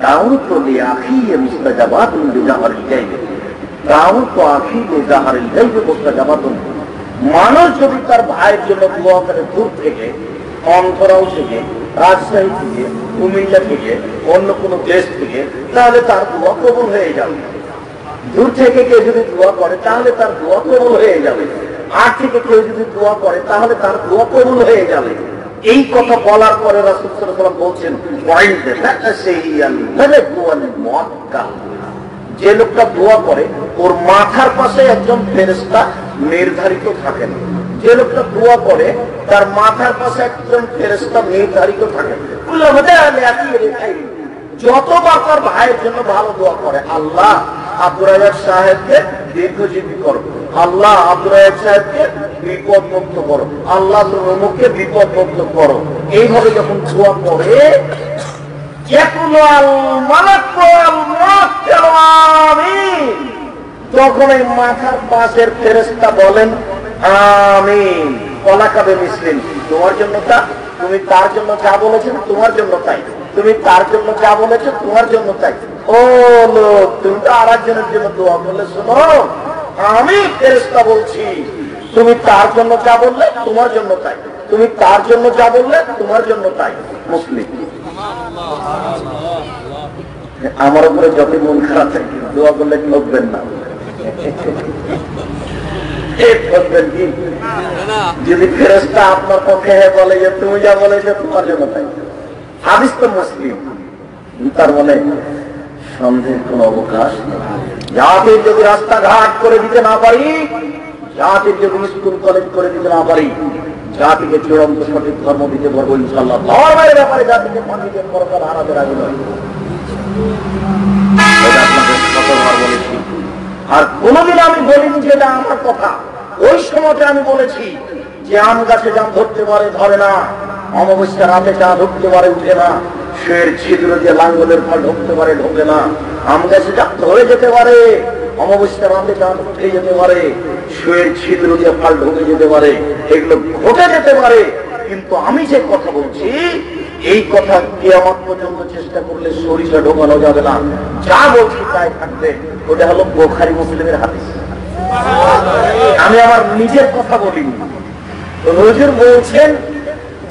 S3: দাউতু লিআখি মুস্তাজাবাতুন বিজাহরিল গায়ব, দাউতু আখি বিজাহরিল গায়ব মুস্তাজাবাতুন। মানুষ যদি তার ভাইয়ের জন্য দোয়া করে দূর থেকে, অন্তরাও থেকে, রাজশাহী থেকে, কুমিল্লা থেকে, অন্য কোনো দেশ থেকে, তাহলে তার দোয়া কবুল হয়ে যাবে। দূর থেকে কেউ যদি দোয়া করে তাহলে তার দোয়া কবুল হয়ে যাবে। আর থেকে কেউ যদি দোয়া করে তাহলে তার দোয়া কবুল হয়ে যাবে। এই কথা বলার পরে রাসূল সাল্লাল্লাহু আলাইহি ওয়াসাল্লাম বলছেন, যে লোকটা দোয়া করে ওর মাথার পাশে একজন ফেরেশতা নির্ধারিত থাকেন। যে লোকটা দোয়া করে তার মাথার পাশে একজন ফেরেশতা নির্ধারিত থাকে। যতবার তার ভাইয়ের জন্য ভালো দোয়া করে, আল্লাহ আব্দুর রাজ্জাক সাহেবকে দীর্ঘজীবী করো, আল্লাহ আব্দুর রাজ্জাক সাহেবকে বিপদ মুক্ত করো, আল্লাহ অমুককে বিপদ মুক্ত করো, এইভাবে যখন দোয়া করে তখন এই মাথার পাশের ফেরেশতা বলেন আমিন। ওয়ালাকাবে মিসলিন, তোমার জন্য তা, তুমি তার জন্য যা বলেছেন তোমার জন্য তাই, তুমি তার জন্য যা বলেছো তোমার জন্য তাই। ও লোক, তুমি তো আর একজনের জন্য দোয়া করলে, শোনো আমি ফেরেশতা বলছি, তুমি তার জন্য যা বললে তোমার জন্য তাই, তুমি তার জন্য যা বললে তোমার জন্য তাই। মুসলিম। আমার উপরে যত মন খারাপ থাকে দোয়া করলে ঠকবেন না। যদি ফেরেশতা আপনার পক্ষে বলে যে তুমি যা বলেছো তোমার জন্য তাই, হাদিস তো মুসলিম, তার মানে সন্দেহের কোন অবকাশ নেই। জাতির যদি রাস্তাঘাট করে দিতে না পারি, জাতির যদি স্কুল কলেজ করে দিতে না পারি, জাতিকে চূড়ান্ত সঠিক ধর্ম দিতে পারবো ইনশাআল্লাহ। ধর্মের ব্যাপারে জাতিকে পাঠিয়ে পরকাল হারাতে রাজি নয়। কতবার বলেছি, আর কোনদিন আমি বলিনি যে এটা আমার কথা। ওই সময়তে আমি বলেছি যে আম গাছে জাম ধরতে পারে ধরে না, অমাবস্যা রাতে চা ঢুকতে পারে উঠে না, শুয়ের ছিদ্র দিয়ে লাঙ্গলের ফল ঢুকতে পারে ঢোকে না। আম গাছে জাম ধরে যেতে পারে, অমাবস্যা রাতে চা উঠে যেতে পারে, শুয়ের ছিদ্র দিয়ে ফল ঢুকে যেতে পারে, এগুলো ঘটে যেতে পারে। কিন্তু আমি যে কথা বলছি এই কথা কিয়ামত পর্যন্ত চেষ্টা করলে সরিষা ঢোকানো যাবে না। যা বলছি তাই থাকবে। ওটা হলো বুখারী মুসলিমের হাদিস, আমি আমার নিজের কথা বলিনি। হুজুর বলছেন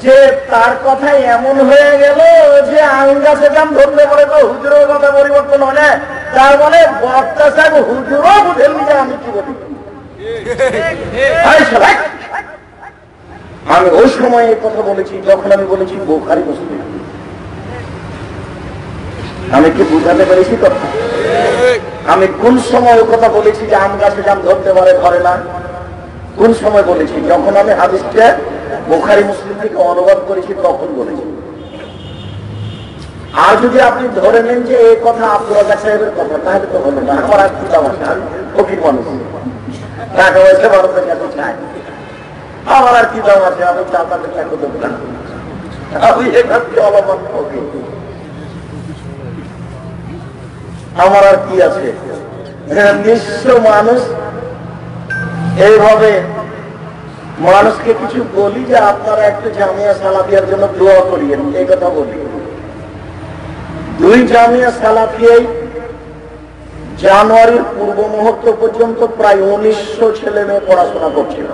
S3: যে তার কথা এমন হয়ে গেল যে আম গাছে জাম ধরতে পারে, তো হুজুরের কথা পরিবর্তন হয় না। তার মানে বক্তা সাহেব হুজুরও বুঝেননি যে আমি কি বলি। আমি ওই সময় এই কথা বলেছি যখন আমি বলেছি বুখারী মুসলিম। আমি কি বুঝাতে পেরেছি কথা? আমি কোন সময় ওই কথা বলেছি যে আম গাছে জাম ধরতে পারে ধরে না? কোন সময় বলেছি? যখন আমি হাদিসটা বুখারী মুসলিম থেকে অনুবাদ করেছি তখন বলেছি। আর যদি আপনি ধরে নেন যে এই কথা আব্দুল রাজ্জাক সাহেবের কথা, তাহলে তো হলো না। আমার আর কি দাম আছে? আমি ফকির মানুষ, টাকা পয়সা মানুষের কাছে চাই, আমার আর কি দাম আছে? আমি আপনাদের টাকা দেবো না, আমি এখান অলমান ফকির, আমার আর কি আছে? নিঃস্ব মানুষ। এইভাবে মানুষকে কিছু বলি যে আপনারা একটু জামিয়া সালাফিয়ার জন্য দোয়া করিয়েন, এই কথা বলি। 2 জামিয়া সালাফিয়ায় জানুয়ারির পূর্ব মুহূর্ত পর্যন্ত প্রায় 1900 ছেলে মেয়ে পড়াশোনা করছিল।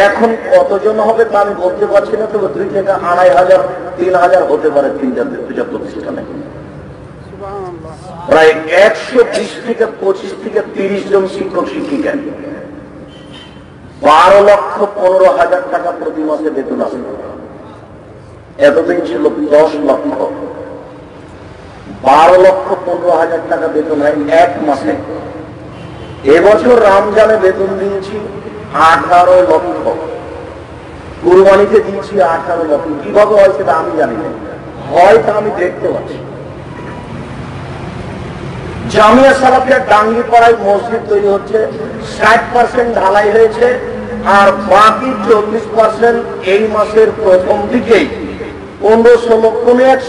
S3: এখন কতজন হবে তা আমি বলতে পারছি না, তবে 2 থেকে 2500 3000 হতে পারে 3 প্রতিষ্ঠানে। প্রায় 120 থেকে 25 থেকে 30 জন শিক্ষক শিক্ষিকা, 12,15,000 টাকা প্রতি মাসে বেতন আসে। এতদিন ছিল 10 লক্ষ। 12,15,000 টাকা বেতন হয় এক মাসে। এবছর রমজানে বেতন দিয়েছি 18 লক্ষ, কুরবানিতে দিয়েছি 18 লক্ষ। কিভাবে হয় সেটা আমি জানি না, হয়তো আমি দেখতে পাচ্ছি। জামিয়া সালাফিয়া টাঙ্গিপাড়ায় মসজিদ তৈরি হচ্ছে, 60% ঢালাই হয়েছে, আর বাকি 40% এই মাসের প্রথম দিকেই 15-16 কোন এক